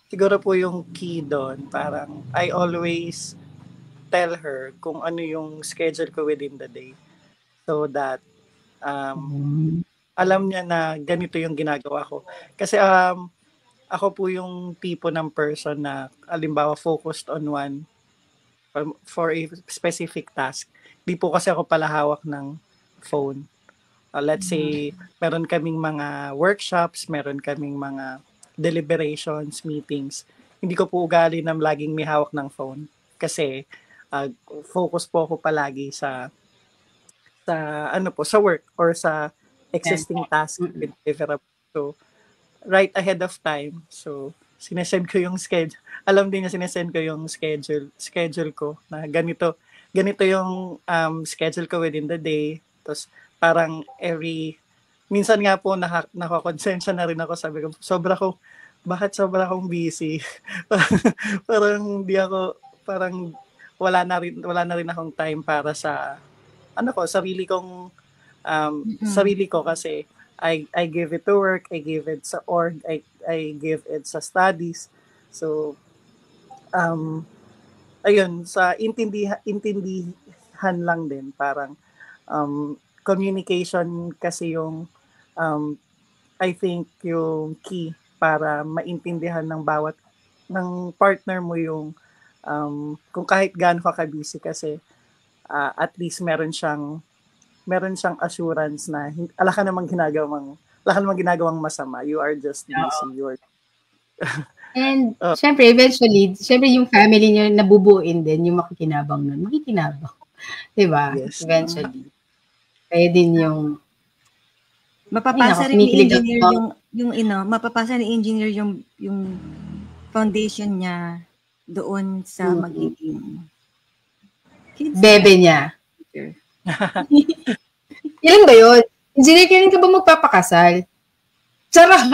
Siguro po yung key doon, parang I always tell her kung ano yung schedule ko within the day. So that alam niya na ganito yung ginagawa ko. Kasi ako po yung tipo ng person na halimbawa focused on one for a specific task. Di po kasi ako pala hawak ng phone. Let's say, meron kaming mga workshops, meron kaming mga deliberations, meetings. Hindi ko po ugali na laging may hawak ng phone. Kasi, focus po ako palagi sa sa work or sa existing task with deliverable. So, right ahead of time. So, sinesend ko yung schedule. Alam din niya, sinesend ko yung schedule ko na ganito yung schedule ko within the day. Tapos, parang minsan nga po nakakonsensya na rin ako, sabi ko, bakit sobra akong busy? parang wala na rin akong time para sa sarili ko kasi I give it to work, I give it sa org, I give it sa studies. So ayun, sa intindihan lang din, parang communication kasi yung I think yung key para maintindihan ng partner mo yung kung kahit gaano ka busy, kasi at least meron siyang assurance na wala ka namang ginagawang masama. You are just busy. And syempre yung family niya nabubuin din, yung makikinabang nun. Diba? Yes. Eventually. Kaya din yung mapapasa rin ni engineer mapapasa ni engineer yung foundation niya doon sa magiging bebe niya. Ilan ba yun? Engineer, kailan ka ba magpapakasal? Charot!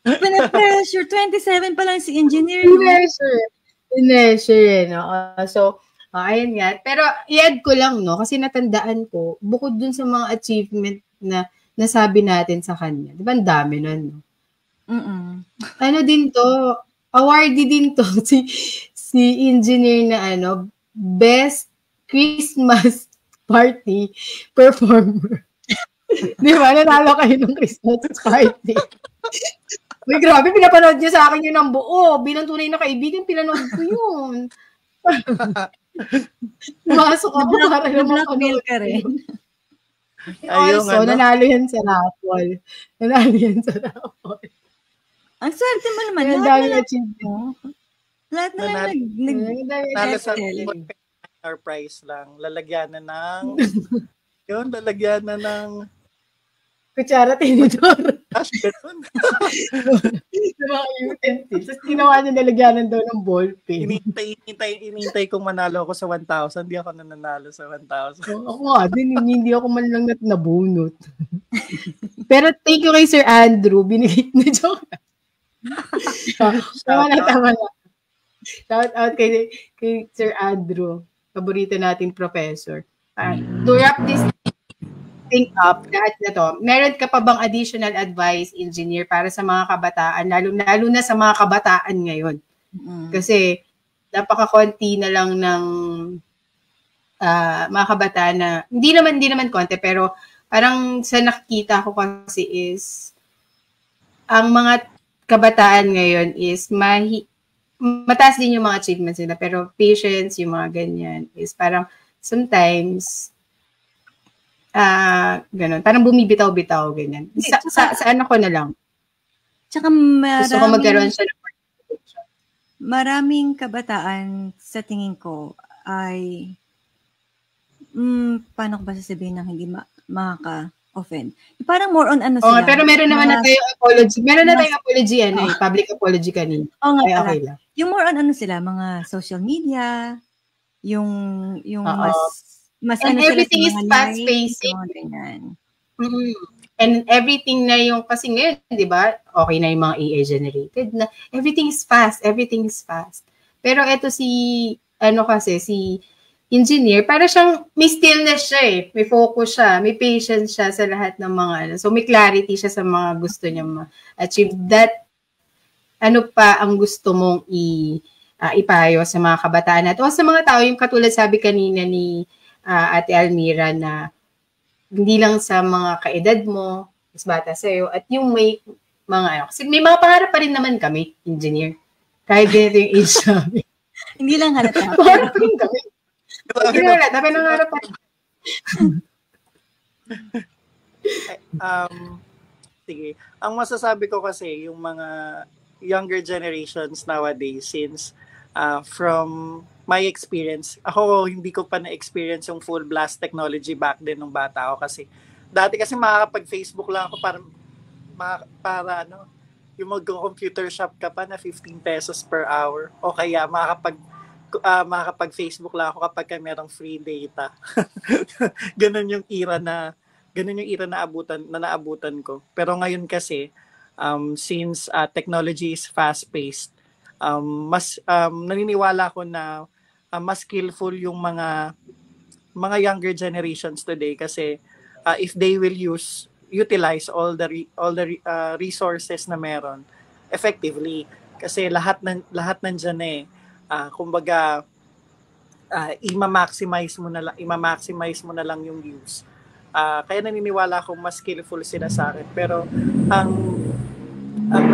Pina-pressure. 27 pa lang si engineer. Pina-pressure. No? So, ayun nga. Pero i-add ko lang, no? Kasi natandaan ko, bukod dun sa mga achievement na nasabi natin sa kanya. Di ba ang dami nun, no? Ano din to? Awardee din to si engineer na best Christmas party performer. Di ba? Nanalo kayo ng Christmas party. Uy, grabe, pinapanood niya sa akin yun ng buo. Bilang tunay na kaibigan, pinanood ko yun. Masok ako para naman panood ka rin. Also, nanalo yan sa raffle. Ang swerte mo naman. Lahat na lang nanalo sa prize lang. Lalagyan na ng kutsara, tinidor. Ganun. Sa mga utensils. Tapos ginawa niya nalagyanan daw ng ballpen. Inintay kong manalo ako sa 1,000. Hindi ako nanalo sa 1,000. Ako nga din, hindi ako man lang nabunot. Pero thank you kay Sir Andrew. Binigay na joke. Tama na. Shout out kay Sir Andrew. Paborito nating professor. To wrap this thing up, lahat na to, meron ka pa bang additional advice, engineer, para sa mga kabataan, lalo na sa mga kabataan ngayon? Kasi napaka-konti na lang ng mga kabataan na, hindi naman konti, pero parang sa nakikita ko kasi is, ang mga kabataan ngayon is mataas din yung mga achievements nila, pero patience, yung mga ganyan, is parang sometimes, ganun. Parang bumibitaw-bitaw, ganyan. Sa ano ko na lang. Tsaka gusto ko magkaroon siya ng maraming kabataan sa tingin ko ay paano ko ba sasabihin ng hindi makaka-offend? Parang more on sila. Pero meron naman na tayong apology. Meron na tayong apology, public apology kanina. Okay lang. Yung more on sila, mga social media, yung mas and everything is fast-paced. And everything na yung, kasi ngayon, di ba, okay na yung mga AI generated na everything is fast. Pero eto si engineer, para siyang may stillness siya may focus siya, may patience siya sa lahat ng mga so may clarity siya sa mga gusto niya ma-achieve. That, pa ang gusto mong ipayo sa mga kabataan natin o sa mga tao, yung katulad sabi kanina ni Ate Almira na hindi lang sa mga kaedad mo, mas bata sa'yo, at yung may mga kasi may mga pangarap pa rin naman kami, engineer. Kahit ganito yung age namin. Hindi lang halata. Pangarap ko yung gawin. Hindi na halata, pinangarap pa. Sige. Ang masasabi ko kasi, yung mga younger generations nowadays, since from my experience, ako hindi ko pa na-experience yung full blast technology back then nung bata ako kasi dati kasi makakapag-Facebook lang ako para yung mag-computer shop ka pa na 15 pesos per hour o kaya makakapag-Facebook lang ako kapag merong free data. Ganun yung era na naabutan ko. Pero ngayon kasi since technology is fast-paced, mas naniniwala ko na mas skillful yung mga younger generations today kasi if they will utilize all the resources na meron effectively kasi lahat nandiyan kumbaga i-maximize mo na lang yung use. Kaya naniniwala akong mas skillful sila sa akin, pero ang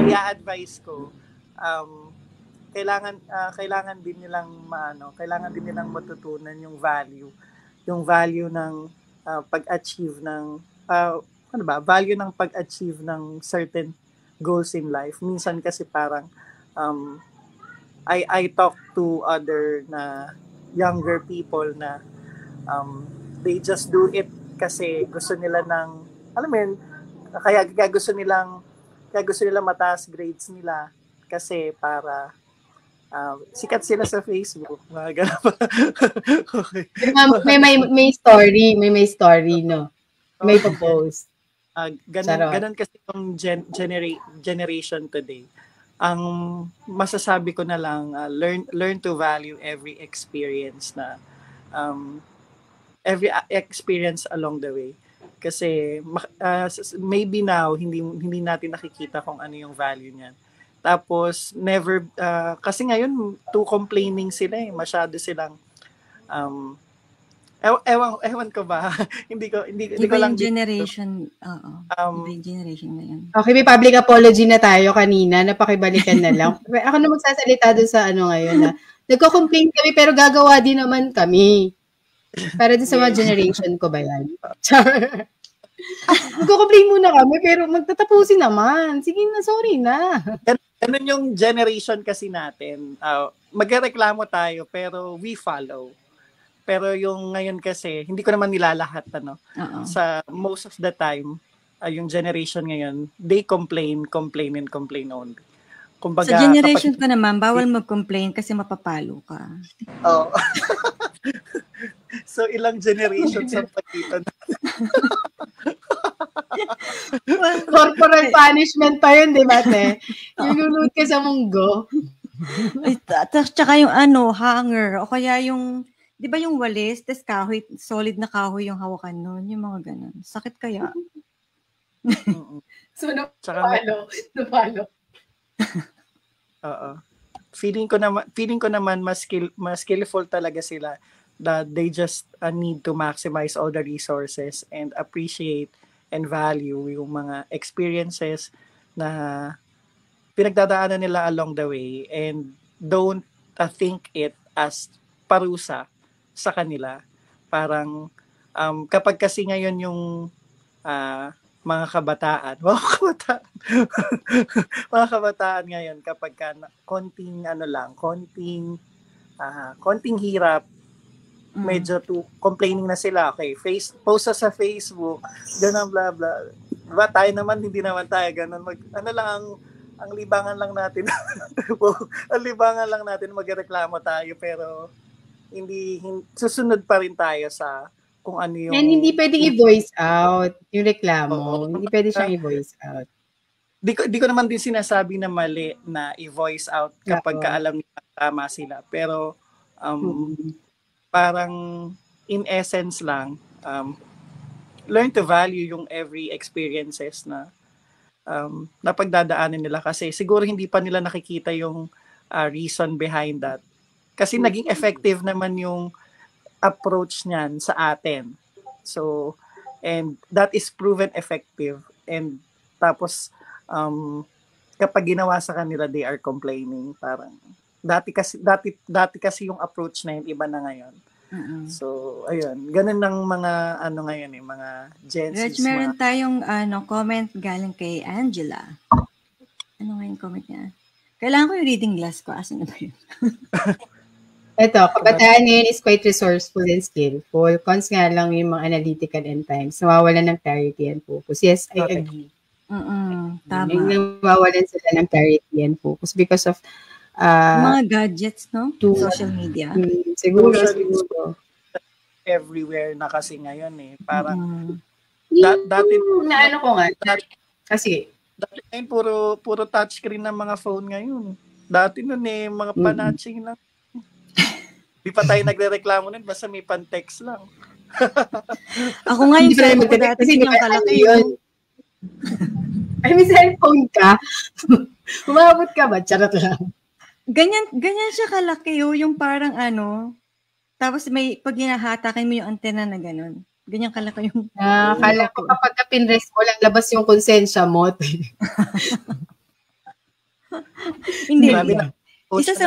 i-advise ko kailangan din nilang matutunan yung value ng pag-achieve ng pag-achieve ng certain goals in life. Minsan kasi parang I talk to other na younger people na they just do it kasi gusto nila kaya gusto nilang mataas grades nila kasi para sikat sila sa Facebook. Mga ganun pa. Okay. May story, no? May post. Ganun kasi yung generation today. Ang masasabi ko na lang, learn to value every experience along the way. Kasi maybe now hindi natin nakikita kung ano yung value niyan. Tapos never kasi ngayon too complaining sila masyado silang ewan ko ba hindi ko lang generation generation ngayon. Okay, may public apology na tayo kanina, napakibalikan na lang. Ako na magsasalita doon sa ngayon nagko-complain kami pero gagawa din naman kami. Para din sa mga generation ko ba yan? Magko-complain muna kami pero magtatapusin naman. Sige na, sorry na. Ganun yung generation kasi natin. Magreklamo tayo pero we follow. Pero yung ngayon kasi, hindi ko naman nilalahat sa most of the time, yung generation ngayon, they complain only. Kumbaga, sa generation ko naman, bawal mag-complain kasi mapapalo ka. Oh. So, ilang generations ang pagitan natin? Corporal punishment pa yun, di ba, te? Nilulod ka sa munggo. Tsaka yung hanger, o kaya yung, di ba yung walis, tas kahoy, solid na kahoy yung hawakan nun, yung mga ganun. Sakit kaya? So, napalo. Oo. Feeling ko naman mas skillful talaga sila, that they just need to maximize all the resources and appreciate and value yung mga experiences na pinagdadaanan nila along the way and don't think it as parusa sa kanila. Parang kapag kasi ngayon yung mga kabataan ngayon kapag konting hirap, medyo complaining na sila. Okay, post sa Facebook, ganun blah blah. Diba tayo naman, hindi naman tayo ganun. Ang libangan lang natin. Ang libangan lang natin magreklamo tayo pero hindi susunod pa rin tayo sa kung ano yung... And hindi pwedeng i-voice out yung reklamo. Hindi pwede siyang i-voice out. Di ko naman din sinasabi na mali na i-voice out kapag alam nila tama sila. Pero parang in essence lang, learn to value yung every experiences na napagdadaanan nila kasi siguro hindi pa nila nakikita yung reason behind that. Kasi naging effective naman yung approach niyan sa atin. So, and that is proven effective. And tapos, kapag ginawa sa kanila, they are complaining. Parang, Dati kasi yung approach na yun, iba na ngayon. So, ayun. Ganun ng mga ngayon mga Gen Z. Reg, meron tayong comment galing kay Angela. Ano nga yung comment niya? Kailangan ko yung reading glass ko. Asan na ba yun? Ito, kabataan ngayon is quite resourceful and skillful. Cons nga lang yung mga analytical and times. Nawawalan ng clarity and focus. Yes, I agree. Tama. Nawawalan sila ng clarity and focus because of mga gadgets, no? Social media. Siguro. Everywhere na kasi ngayon Parang, dati ko nga. Kasi, dati ngayon, puro touchscreen ng mga phone ngayon. Dati nun mga panatching lang. Di pa tayo nagre-reklamo nun, basta may pan-text lang. Ako nga yung cellphone ko dati, yung kalaki yun. Ay, may cellphone ka? Umabot ka ba? Charot lang. Ganyan siya kalaki yung parang tapos pag hinahatakin mo yung antena na gano'n. Ganyan kalaki yung... Kala ko kapag pinrest mo, lalabas yung konsensya mo. Hindi. Isa sa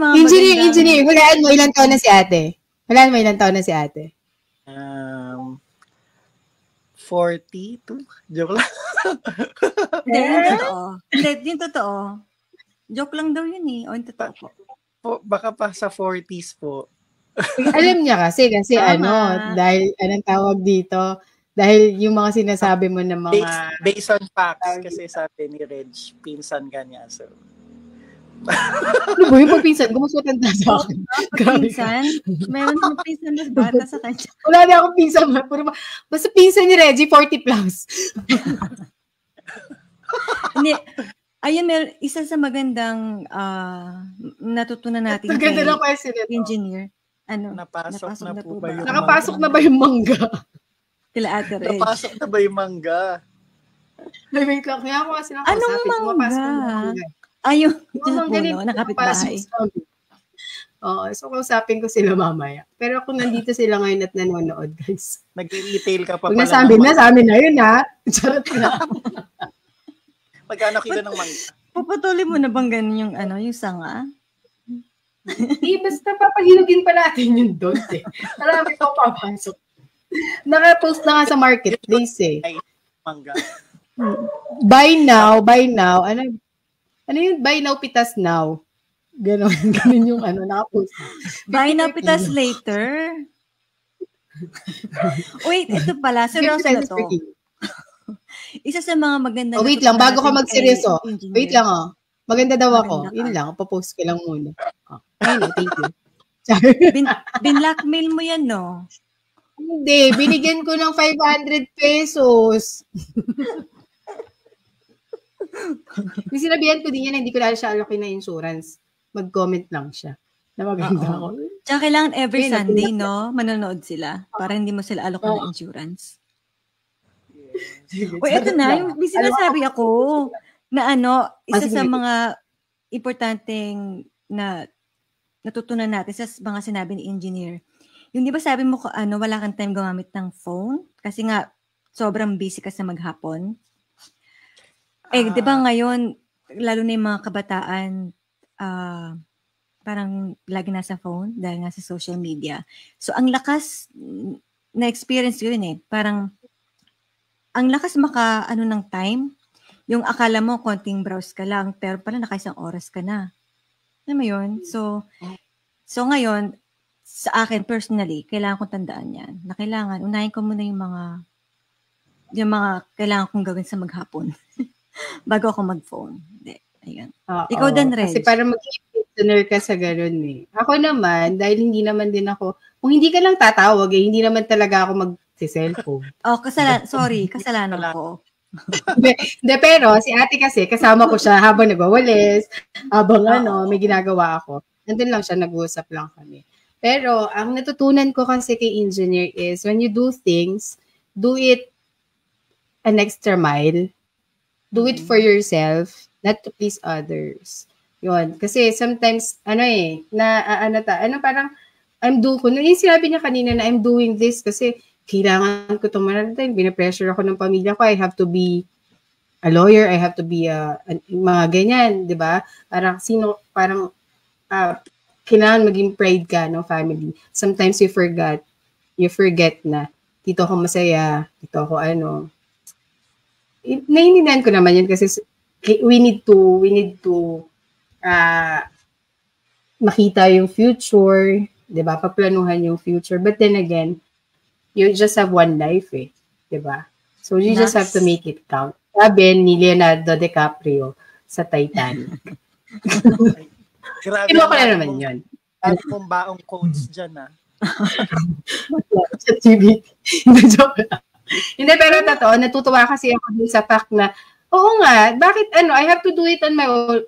mga Engineer, hulaan mo ilang taon na si ate? 42? Joke lang. Hindi, yung totoo. Joke lang daw yun O yung totoo po. Baka pa sa 40s po. Alam niya kasi dahil anong tawag dito, dahil yung mga sinasabi mo ng mga... Based on facts, kasi sabi ni Reg, pinsan ka niya. So. Ano ba yung pagpinsan? Gusto matanda sa akin. Pinsan? Meron akong pinsan na bata sa kanya. Wala na akong pinsan. Basta pinsan ni Reggie, 40 plus. Hindi. Ayun, isa sa magandang natutunan natin kay engineer. Napasok na po ba yung nakapasok na ba yung mangga? Kila Ate Reg. Napasok na ba yung mangga? Wait lang. Kaya ako kasi anong mangga? Ayun, nakapit-bahay. So kausapin ko sila mamaya. Pero kung nandito sila ngayon at nanonood, guys. Nag-retail ka pa pala. Kung nasabi na yun, ha? Charot na. Magkano kilo ng mangga? Puputulin mo na bang ganun yung sanga? Basta papahilugin pa natin yung doon, Marami ko papasok. Naka-post na nga sa marketplace, Mangga. Buy now. Ano yun? Buy now, pitas now. Ganon yung naka-post. Buy now, pitas later. Wait, ito pala. Seryoso na to. Isa sa mga maganda wait lang, bago ka magseryoso. Wait lang, Maganda daw ako. Yun lang, papost ko lang muna. Ayun, thank you. Binlockmail mo yan, no? Hindi, binigyan ko ng 500 pesos. Yung sinabihan ko din yan, hindi ko lang siya alokin na insurance. Mag-comment lang siya. Na maganda ako. Tsaka kailangan every Sunday, no? Manonood sila para hindi mo sila alokin ng insurance. Uy, ito na. Yung sinasabi ako na isa sa mga importanteng na natutunan natin sa mga sinabi ni engineer. Yung di ba sabi mo wala kang time gumamit ng phone? Kasi nga, sobrang busy ka sa maghapon. Di ba ngayon, lalo na yung mga kabataan, parang lagi nasa phone dahil nga sa social media. So, ang lakas, na-experience ko yun parang, ang lakas ng time, yung akala mo konting browse ka lang, pero pala naka-isang oras ka na. Alam mo yun? So ngayon, sa akin personally, kailangan kong tandaan yan. Na kailangan, unahin ko muna yung mga kailangan kong gawin sa maghapon. Bago ako mag-phone. Hindi. Ayun. Ikaw din, Reg. Kasi para mag-listener ka sa ganun Ako naman, dahil hindi naman din ako, kung hindi ka lang tatawag hindi naman talaga ako mag-cellphone. Kasalanan ko. Hindi, pero si ate kasi, kasama ko siya habang nagwawalis, habang may ginagawa ako. Nandun lang siya, nag-uusap lang kami. Pero, ang natutunan ko kasi kay engineer is, when you do things, do it an extra mile. Do it for yourself, not to please others. Yun. Kasi sometimes, parang, yung sinabi niya kanina na I'm doing this kasi kailangan ko itong marating. Binapressure ako ng pamilya ko. I have to be a lawyer, I have to be mga ganyan, di ba? Parang kailangan maging pride ka, no, family. Sometimes you forget na, dito ako masaya, dito ako naiintindihan ko naman yun kasi we need to makita yung future, di ba? Paplanuhan yung future. But then again, you just have one life di ba? So you just have to make it count. Sabi ni Leonardo DiCaprio sa Titanic. Grabe. Kino ko na naman yun. Ano mong baong quotes dyan, Sa TV. Joke lang. Hindi, pero totoo, natutuwa kasi ako dun sa fact na, oo nga, bakit I have to do it on my own,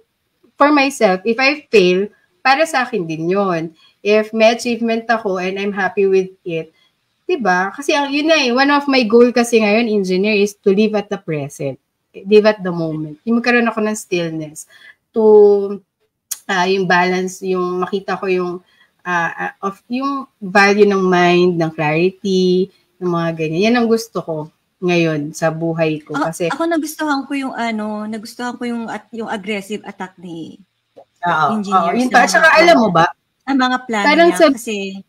for myself. If I fail, para sa akin din yun. If may achievement ako and I'm happy with it, diba? Kasi yun na one of my goal kasi ngayon, engineer, is to live at the present. Live at the moment. Yung magkaroon ako ng stillness. To, yung balance, yung makita ko yung value ng mind, ng clarity, ng mga ganyan. Yan ang gusto ko ngayon sa buhay ko. Kasi ako nagustuhan ko yung yung aggressive attack ni engineers. Yun pa. Saka alam mo ba? Ang mga plano niya kasi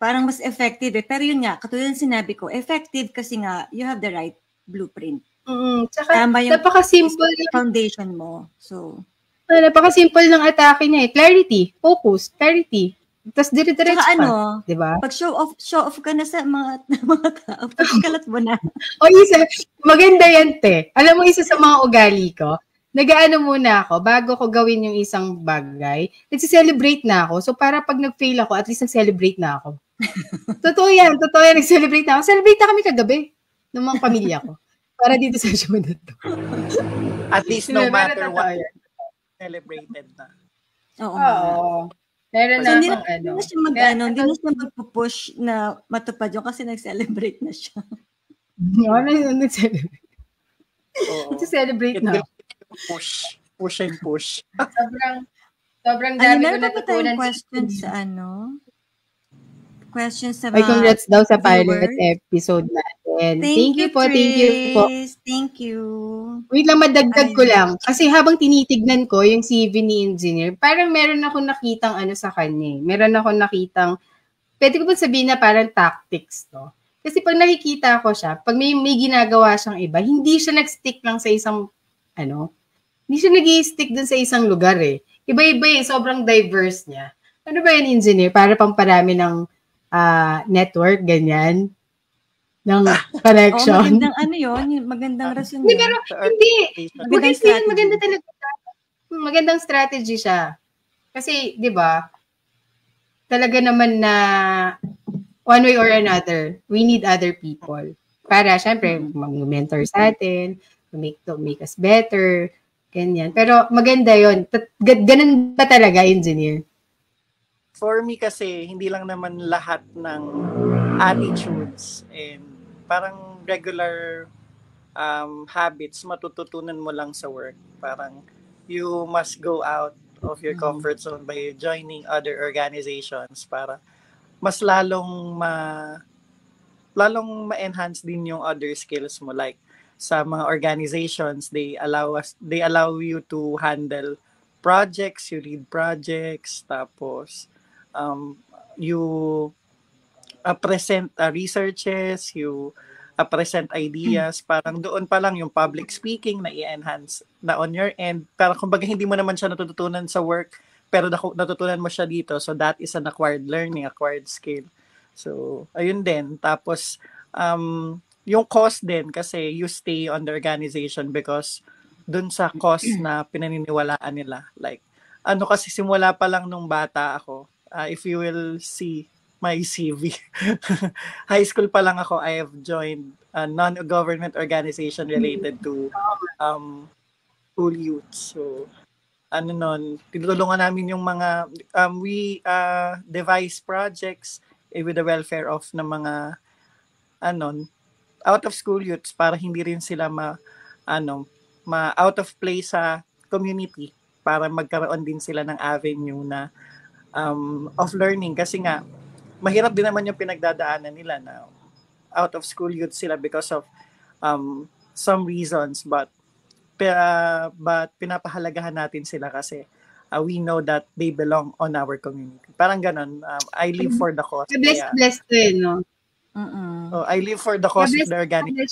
parang mas effective Pero yun nga, katulad ng sinabi ko, effective kasi nga, you have the right blueprint. Tsaka napaka-simple foundation mo. So, napaka-simple ng atake niya Clarity, focus, clarity. Tapos dire-diretso ka. Diba? Pag show off ka na sa mga tao, pagkalat mo na. Maganda yan, te. Alam mo, isa sa mga ugali ko, nag-aano muna ako, bago ko gawin yung isang bagay, nagsi-celebrate na ako. So, para pag nag-fail ako, at least nag-celebrate na ako. Totoo yan, nag-celebrate na ako. Celebrate na kami kagabi ng mga pamilya ko. Para dito sa show na to. At least no matter what, celebrated na. Oo. Meron na hindi na siya mag-push na matupad yun kasi nag-celebrate na siya. Nag-celebrate. Nag-celebrate na. Push and push. Sobrang dami ko natutunan. Questions sa questions sa mga congrats daw sa pilot episode natin. Thank you po. Thank you. Wait lang, madagdag ko lang. Kasi habang tinitignan ko yung CV ni engineer, parang meron ako nakitang sa kanya. Meron ako nakitang, pwede ko ba sabihin na parang tactics to. Kasi pag nakikita ko siya, pag may ginagawa siyang iba, hindi siya nag-stick lang sa isang, hindi siya nag-stick dun sa isang lugar Iba-iba sobrang diverse niya. Ano ba yun, engineer? Para pamparami ng network, ganyan, ng connection. Magandang rason yun. Pero, hindi. Maganda talaga. Magandang strategy siya. Kasi, di ba, talaga naman na one way or another, we need other people. Para, syempre, mag-mentor sa atin, to make us better, ganyan. Pero, maganda yun. Ganun ba talaga, engineer? For me kasi, hindi lang naman lahat ng attitudes and parang regular habits matututunan mo lang sa work. Parang you must go out of your comfort zone by joining other organizations para mas lalong ma-enhance din yung other skills mo. Like sa mga organizations, they allow you to handle projects, you lead projects, tapos you present researches, you present ideas, parang doon pa lang yung public speaking na i-enhance na on your end. Pero kumbaga hindi mo naman siya natututunan sa work, pero natutunan mo siya dito. So that is an acquired learning, acquired skill. So ayun din. Tapos yung cause din kasi you stay on the organization because dun sa cause na pinaniniwalaan nila. Like kasi simula pa lang nung bata ako, if you will see my CV. High school pa lang ako, I have joined a non-government organization related to school youth. So, tinutulungan namin yung mga, we devise projects with the welfare of ng mga, out of school youths para hindi rin sila out of place sa community para magkaroon din sila ng avenue na of learning kasi nga mahirap din naman yung pinagdadaanan nila na out of school youth sila because of some reasons, but But pinapahalagahan natin sila kasi we know that they belong on our community. Parang ganun. I live for the cause. Blessed to no? I live for the cause of the organic.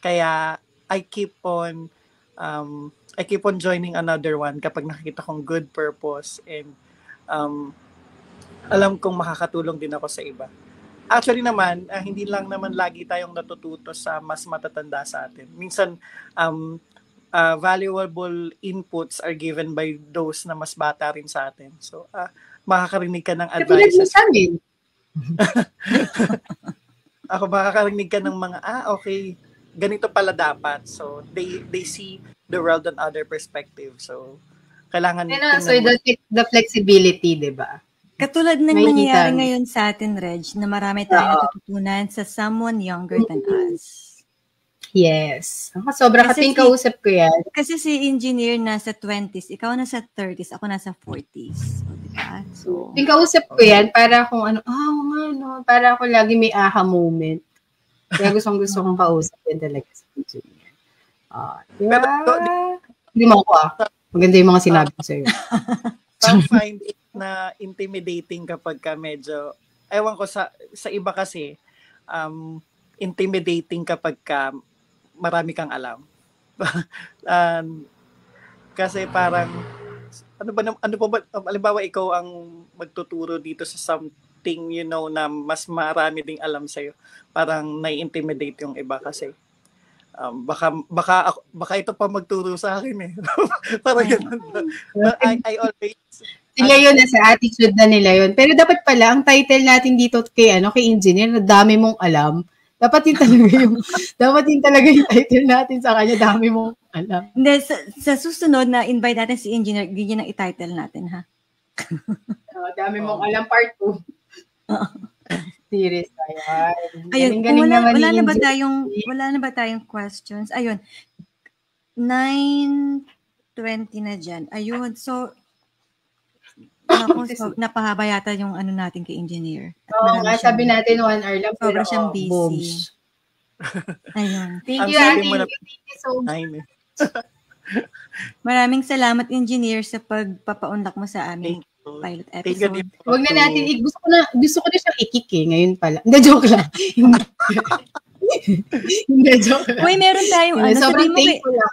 Kaya I keep on joining another one kapag nakikita kong good purpose and alam kong makakatulong din ako sa iba. Actually naman, hindi lang naman lagi tayong natututo sa mas matatanda sa atin. Minsan, valuable inputs are given by those na mas bata rin sa atin. So, makakarinig ka ng advices. Ako makakarinig ka ng mga, okay, ganito pala dapat. So, they see the world on other perspective. So, kailangan... So, the flexibility, di ba? Katulad ng nangyayari ngayon sa atin, Reg, na marami tayong natututunan sa someone younger than us. Yes. Sobra kasing kausap ko yan. Kasi si engineer nasa 20s, ikaw nasa 30s, ako nasa 40s. So, diba? So, yung kausap ko yan, para akong para ako lagi may aha moment. Kaya gusto kong kausap yan talaga sa engineer. Diba? Hindi mo ako Maganda yung mga sinabi ko sa'yo. I find it na intimidating kapag ka medyo, ewan ko sa iba kasi, intimidating kapag ka marami kang alam. Kasi parang, ano ba, halimbawa ikaw ang magtuturo dito sa something, na mas marami ding alam sa'yo. Parang nai-intimidate yung iba kasi. Baka ito pa magturo sa akin eh. Parang ganun. I always... Sila yun, sa attitude na nila yun. Pero dapat pala, ang title natin dito kay engineer, na dami mong alam. Dapat yun talaga yung title natin sa kanya, dami mong alam. Hindi, sa susunod na invite natin si engineer, ganyan ang i-title natin, ha? Dami mong alam, part 2. Series Ayun, wala na ba tayong questions? Ayun, 9:20 na dyan. Ayun, so, napahaba yata yung natin kay engineer. Sabi natin 1 hour lang. Sobra siyang busy. Ayun. Thank you so much. Maraming salamat, engineer, sa pagpapaunlak mo sa aming pilot episode. Huwag na natin, gusto ko na siyang i-kick ngayon pala. Hindi, joke lang. Hindi, joke lang. Uy, meron tayong,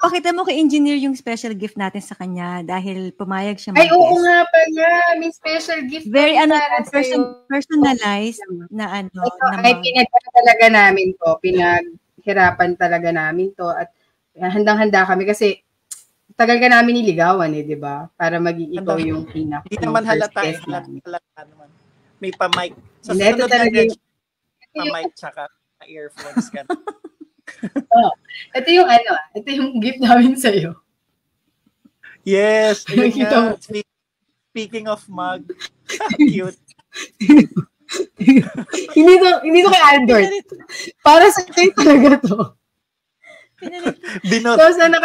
pakita mo kay engineer yung special gift natin sa kanya dahil pumayag siya. Oo nga pala, may special gift. Very personalized na ay, talaga namin to. Pinaghirapan talaga namin to. At handang-handa kami kasi tagal ka namin niligawan di ba? Para maging ikaw yung pinaka. Hindi naman halata naman. May pa-mic. Sa sunod na pa-mic tsaka earphones ka. Ito yung gift namin sa'yo. Yes. Speaking of mug, cute. Hindi to kay Albert. Para sa kayo talaga to. Binot. So, sana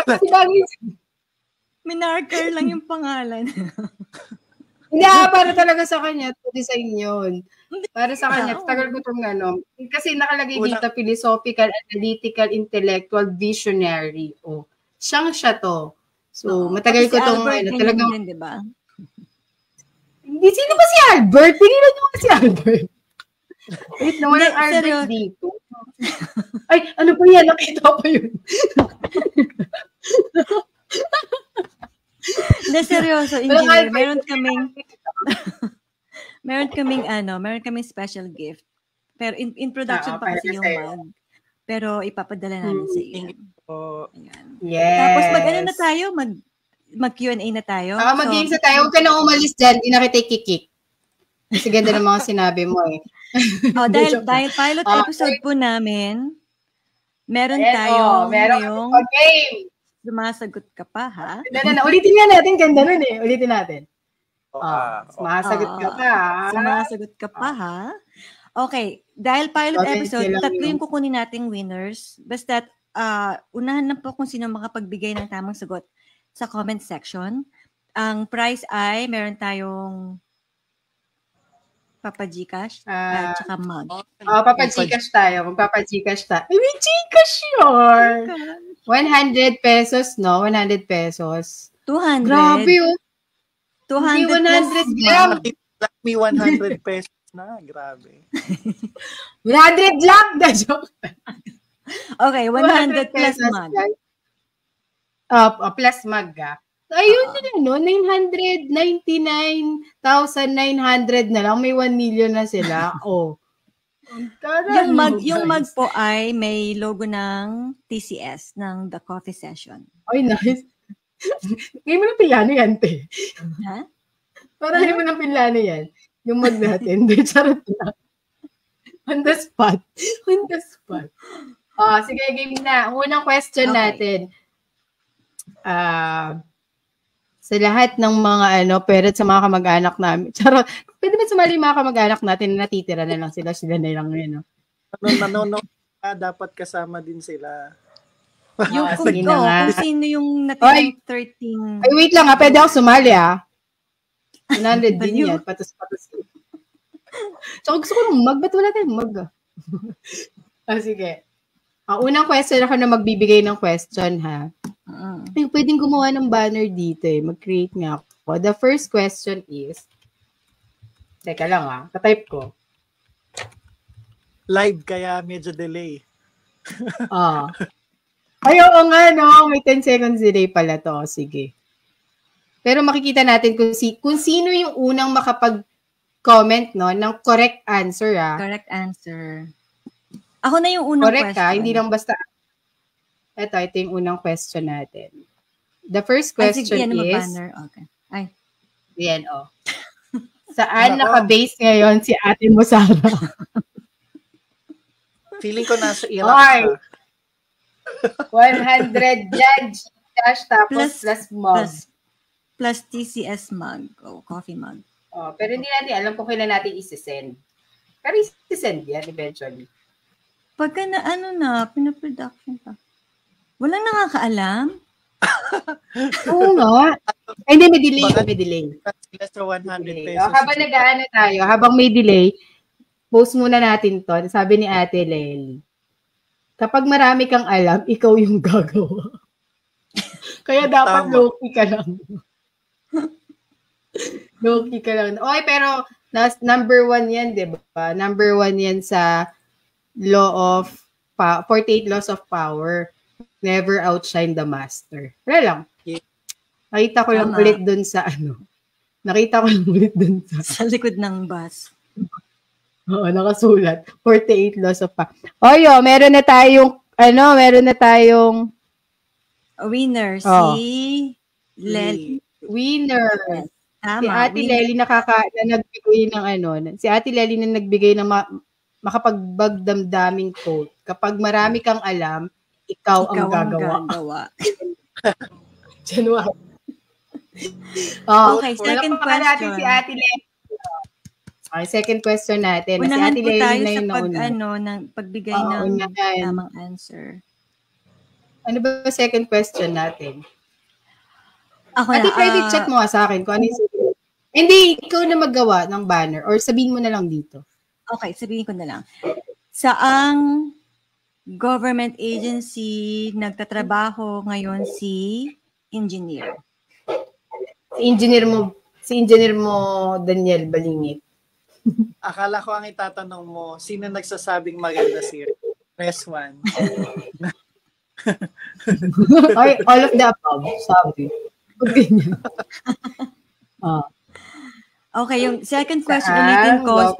minarker lang yung pangalan. Hindi, para talaga sa kanya, to design yun. Para sa kanya, tagal ko itong kasi nakalagay dito, philosophical, analytical, intellectual, visionary. Siya to. So, matagal ko itong, talagang, diba? Hindi, sino ba si Albert? Tingilan niyo ba si Albert? Wait, naman ang Albert dito. Ay, ano pa yan? Nakita ko yun. Na seryoso, engineer, meron kaming special gift. Pero in production pa kasi yung mug. Pero ipapadala namin sa iyo. Ayan. Yes. Tapos na tayo, mag Q&A na tayo. Mag-game sa tayo. Huwag ka na umalis dyan. Hindi na kita ikikik. Kasi ganda ng mga sinabi mo dahil pilot episode po namin, meron tayong game. Sumasagot ka pa, ha? Ulitin nga natin. Ganda nun Ulitin natin. Sumasagot ka pa, ha? Sumasagot ka pa, ha? Okay. Dahil pilot episode, 3 yung kukunin nating winners. Basta, unahan na po kung sino makapagbigay ng tamang sagot sa comment section. Ang prize ay, meron tayong Papa Gcash at saka mug. Papa Gcash tayo. Magpapa Gcash tayo. May Gcash yun! 100 pesos, no? 100 pesos. 200. Grabe, oh. 200 100 plus lang. May 100 pesos na. Grabe. 100 lang! Na joke. Okay, 100 plus pesos mag. lang. Plus mag, ayun na lang, no? 999,900 na lang. May 1 million na sila. Oh. Yung mag po ay may logo ng TCS, ng The Coffee Session. Ay, nice. Ngayon mo ng pilano yan, te. Ha? Parang mo ng pilano yan. Yung mag natin. Hindi, charot lang. On the spot. On the spot. Sige, game na. Unang question natin. Sa lahat ng mga pero sa mga kamag-anak namin. Charot. Pwede ba sumali mga kamag-anak natin na natitira na lang sila na lang ngayon, no? Dapat kasama din sila. Yung kung sino yung natin 13. Ay, wait lang pwede ako sumali 100 din yan. Patos-patos. So, gusto ko ng mag. Ba't wala tayong mag? Sige. Unang question ako na magbibigay ng question, ha? Ay, pwedeng gumawa ng banner dito Mag-create nga ako. The first question is, teka lang tatype ko. Live kaya medyo delay. Ay, oo nga, no? May 10 seconds delay pala to. Sige. Pero makikita natin kung sino yung unang makapag-comment, no, ng correct answer, Correct answer. Ako na yung unang correct, question. Hindi lang basta. Ito yung unang question natin. The first question sige, is... banner. Okay. Ay. Yan, Saan naka-base ngayon si ate mo, Sarah? Feeling ko nasa Iraq. 100 dyan, Gcash, tapos plus mug. Plus TCS mug. Coffee mug. Pero hindi natin alam kung kailan natin isi-send. Pero isi-send yan eventually. Pagka pinaproduction pa. Walang nakakaalam? Oo nga. Ay, hindi, may delay. Sa 100 pesos. Habang tayo, habang may delay, post muna natin to. Sabi ni Ate Lely, kapag marami kang alam, ikaw yung gagawa. Kaya dapat low-key ka lang. Low-key ka lang. Okay, pero number 1 yan, di ba? Number 1 yan sa law of 48 laws of power. Never outshine the master. Wala lang. Nakita ko lang ulit dun sa sa likod ng bus. Oo, nakasulat. 48 laws of power. Meron na tayong winner, si Lely. Winner. Tama, si Ate Lely na nagbigay ng si Ate Lely na nagbigay ng makapagbagdamdaming quote. Kapag marami kang alam, ikaw ang gagawa. January. Okay, second question. Natin si Ate Lely. Okay, second question natin. Unahan si Ate po Lely tayo na sa yung pagbigay ng tamang answer. Ano ba second question natin? Ako Ate, private chat mo sa akin kung ano yung hindi, ikaw na maggawa ng banner or sabihin mo na lang dito. Okay, sabihin ko na lang. Saang government agency nagtatrabaho ngayon si engineer? Si engineer mo Daniel Balingit. Akala ko ang itatanong mo, sino nagsasabing maganda si Press 1? Ay, all of the above, sabi. Okay, yung second question ulitin ko.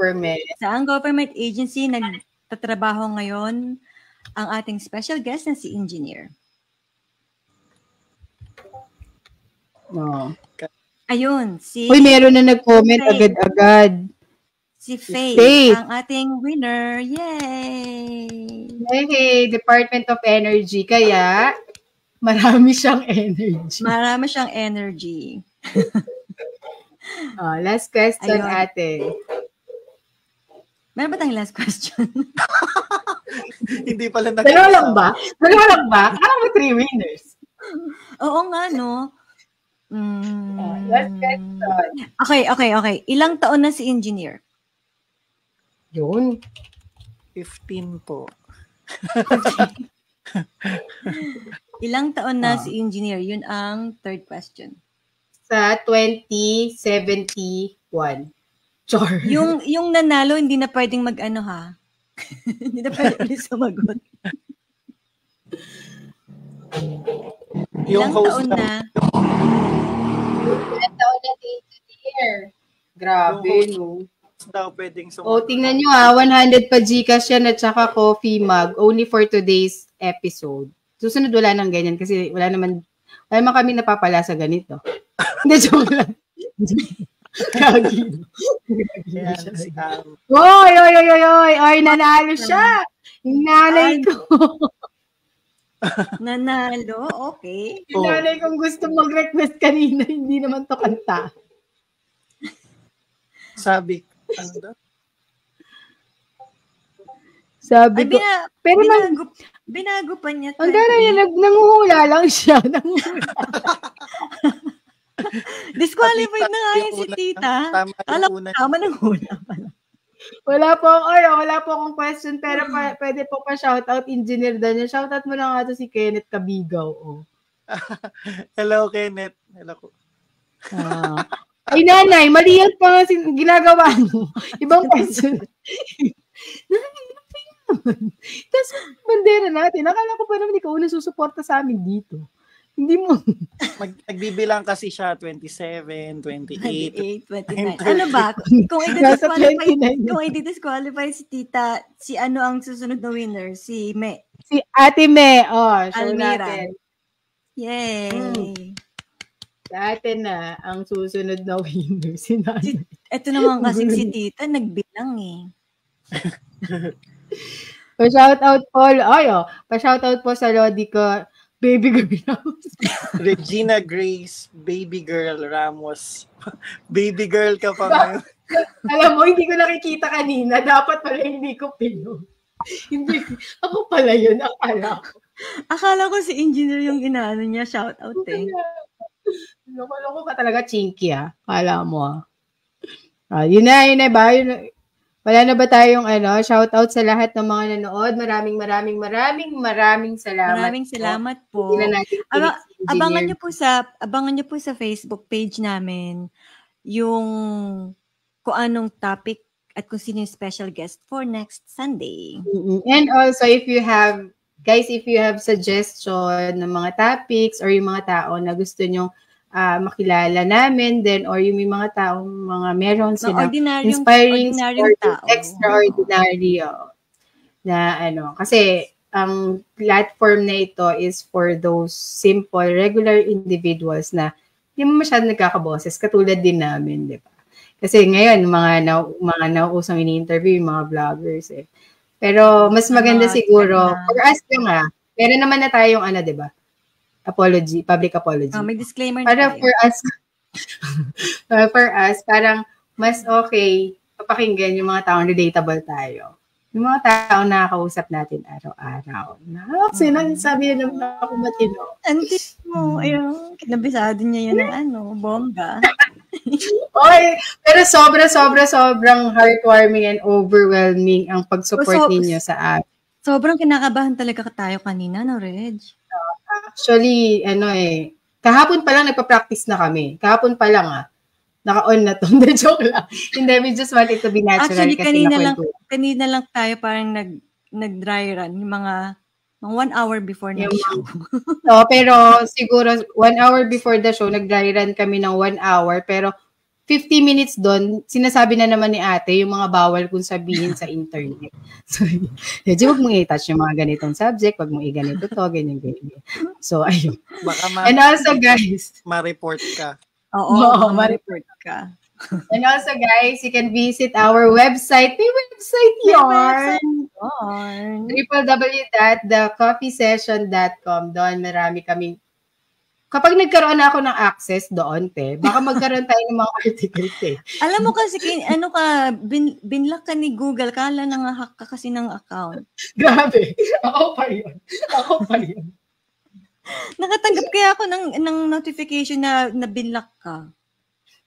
Saan government agency nagtatrabaho ngayon ang ating special guest na si engineer? Ayun, Uy, meron na nag-comment agad-agad. Si Faye, ang ating winner. Yay! Hey, Department of Energy. Kaya, marami siyang energy. Last question, ayun. Ate. Meron ba tayong last question? Hindi pala Dalawa lang ba? Ano mo 3 winners? Oo nga, no? Last question. Okay. Ilang taon na si engineer? Yun. 15 po. Ilang taon na si Engineer? Yun ang third question. Sa 2071. Char. Yung nanalo, hindi na pwedeng mag-ano ha. Hindi na pwedeng ulit sumagot. Ilang taon na? Ilang taon na si Engineer? Grabe, no? Daw pwedeng sumagot. Tingnan nyo 100 pa Gcash yan at saka coffee mug only for today's episode. Susunod wala nang ganyan kasi wala naman kami napapala sa ganito. Hindi, joke lang. Kagi. Oy, nanalo siya. Yung nanay ko. Nanalo? Okay. Yung nanay kong gusto mag-request kanina, hindi naman to kanta. Sabi, ano daw? Sabi ko, pero binago pa niya. Ang dara niya, nanguhula lang siya. Disqualified na nga yun si tita. Tama ng hula pala. Wala po akong question, pero pwede po pa shoutout Engineer Daniel. Shoutout mo na nga to si Kenneth Kabigaw. Oh. Hello, Kenneth. Hello. Ay, nanay, mali yan pa nga ginagawa mo. Ibang question. Tapos, bandera natin. Akala ko pa naman ikaw na susuporta sa amin dito. Hindi mo. Nagbibilang kasi siya 27, 28, 29. Ano ba? Kung i-disqualify si tita, si ano ang susunod na winner? Si Me. Si Ate Me. Show Almira. natin. Yay! Sa atin na ang susunod na winner. Si nanay. Ito naman kasi si tita, nagbilang eh. Pa-shoutout po. Pa-shoutout po sa Lodi ko. Baby Girl Ramos. Regina Grace, Baby Girl Ramos. Baby girl ka pa ngayon. Alam mo, hindi ko nakikita kanina. Dapat pala hindi ko pino. Hindi. Ako pala yun. Akala ko si Engineer yung inaano niya. Shoutout eh. Loko-loko ka talaga, chinky Kala mo Yun na ba? Wala na ba tayong shoutout sa lahat ng mga nanood? Maraming salamat. Maraming salamat po. Abangan niyo po sa Facebook page namin yung kung anong topic at kung sino yung special guest for next Sunday. And also if you have suggestion ng mga topics or yung mga tao na gusto nyo makilala namin then or yung may mga taong meron silang inspiring story, extraordinary na kasi ang platform na ito is for those simple regular individuals na hindi mo masyadong nagkakaboses katulad din namin, di ba? Kasi ngayon mga nauusang ini-interview yung mga vloggers pero mas maganda siguro for us lang meron naman na tayong di ba? Public apology. May disclaimer para tayo. For us, parang mas okay papakinggan yung mga taong relatable tayo. Yung mga taong nakakausap natin araw-araw. Sabi naman ako matino. Anti mo, kinabisado niya yun ng bongga. Pero sobrang heartwarming and overwhelming ang pag-support ninyo sa app. Sobrang kinakabahan talaga tayo kanina, no, Reg? Actually, kahapon pa lang nagpa-practice na kami. Kahapon pa lang naka-on na to. Hindi, joke lang. Hindi, we just wanted to be natural. Actually, kasi kanina lang tayo parang nag-dry run. Yung mga 1 hour before na show. Pero siguro 1 hour before the show, nag-dry run kami ng 1 hour. Pero 50 minutes doon, sinasabi na naman ni ate yung mga bawal kung sabihin sa internet. So, wag mong i-touch yung mga ganitong subject, wag mong i-ganito to, ganyan. So, ayun. And also, guys, ma-report ka. Oo, ma-report ka. And also, guys, you can visit our website. May website yarn. www.thecoffeesession.com. Doon, marami kaming kapag nagkaroon na ako ng access doon, baka magkaroon tayo ng mga articles, Alam mo kasi, binlock ka ni Google, kala nang-hack ka kasi ng account. Grabe. Ako pa yun. Nakatanggap kaya ako ng notification na binlock ka.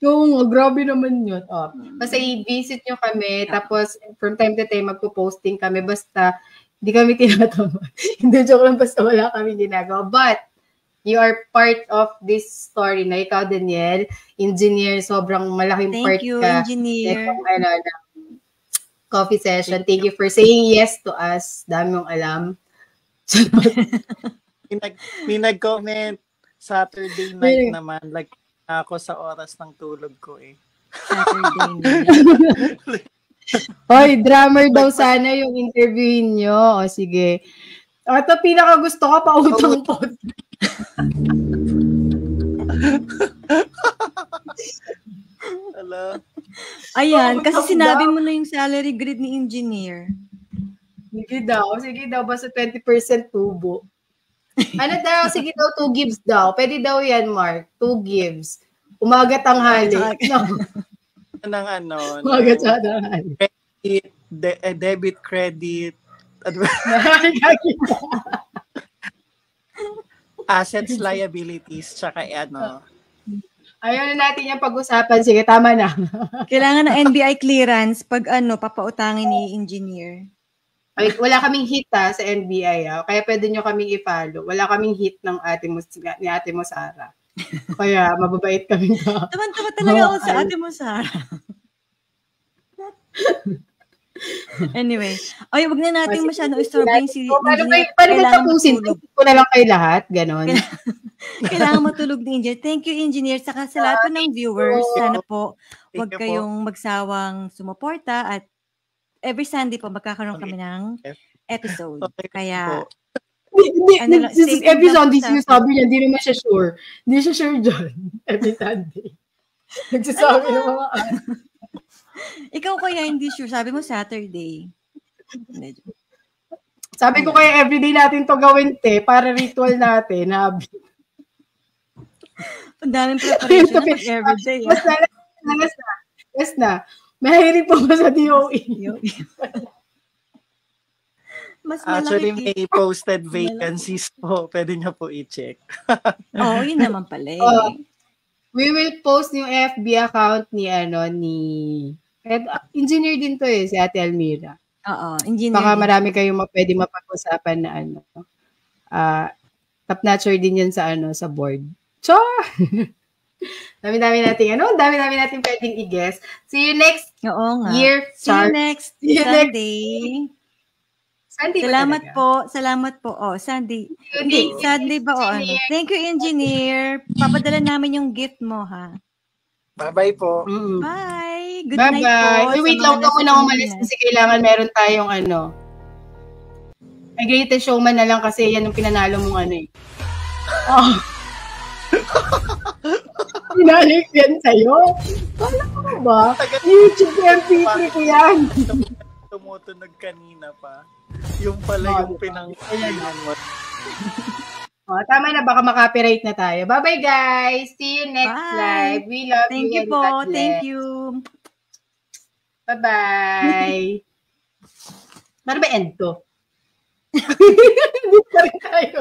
Oo, grabe naman yun. Basta i-visit nyo kami, tapos from time to time magpo-posting kami, basta Hindi kami tinatamad. Hindi, joke lang, basta wala kami ginagawa. But, you are part of this story na ikaw, Daniel, engineer, sobrang malaking part Thank you, ka. engineer. Ng coffee session. Thank you for saying yes to us. Dami mong alam. May nag-comment, Saturday night naman, like ako sa oras ng tulog ko eh. Saturday night. Hoy, drummer daw sana yung interviewin nyo. O sige. Ito, pinaka gusto ko, pautang po. Hello. Ayan, kasi sinabi mo na yung salary grade ni engineer. Sige daw, basta 20% tubo. Ano daw, sige daw, 2 gives daw. Pwede daw yan, Mark. 2 gives. Umaga tanghali. Umaga tanghali. Debit, credit, assets, liabilities, tsaka Ayaw na natin yung pag-usapan. Sige, tama na. Kailangan ng NBI clearance pag papautangin ni engineer. Ay, wala kaming hit sa NBI. Kaya pwede nyo kaming i-follow. Wala kaming hit ng ni ate mo, Sarah. Kaya mababait kami na. Taman-taman talaga ako sa ate mo, Sarah. Anyway. Ay, wag na natin masyadong istorbohin si engineer. Paano ba tapusin? Ko na lang kay lahat. Ganon. Kailangan matulog ni engineer. Thank you, engineer. Saka sa lahat po ng viewers, sana po wag kayong magsawang sumuporta at every Sunday po magkakaroon kami ng episode. Kaya every Sunday sinasabi niya, hindi naman siya sure. Hindi siya sure dyan. Every Sunday. Nagsasabi ng mga Ikaw kaya hindi sure. Sabi mo Saturday. Sabi ko kaya everyday natin to gawin, para ritual natin. Ang daming preparation na everyday. Yes na. Mahilig po ba sa DOE? Actually, may posted vacancies po. Pwede niyo po i-check. Yun naman pala We will post yung FB account ni engineer din to si Ate Almira. Engineer. Baka marami kayong pwede mapag-usapan na top-notcher din yan sa sa board. Dami-dami natin pwedeng i-guess. See you next year. See you next Sunday. Sunday Salamat po. Sunday. Hindi, Sunday ba Thank you, engineer. Papadala namin yung gift mo, ha? Bye-bye po. Bye. Good night po. Wait lang ako na umalis kasi kailangan meron tayong May Greatest Showman na lang kasi yan yung pinanalo mong Pinalik yan sa'yo? Wala ko ba? YouTube MP3 ko yan. Tumutunog kanina pa. Yung pala yung pinanggalingan mo. Tama na, baka makapiright na tayo. Bye-bye, guys. See you next live. We love Thank you. Thank you po. Thank you. Bye-bye. Ano ba end to? Hindi pa rin tayo.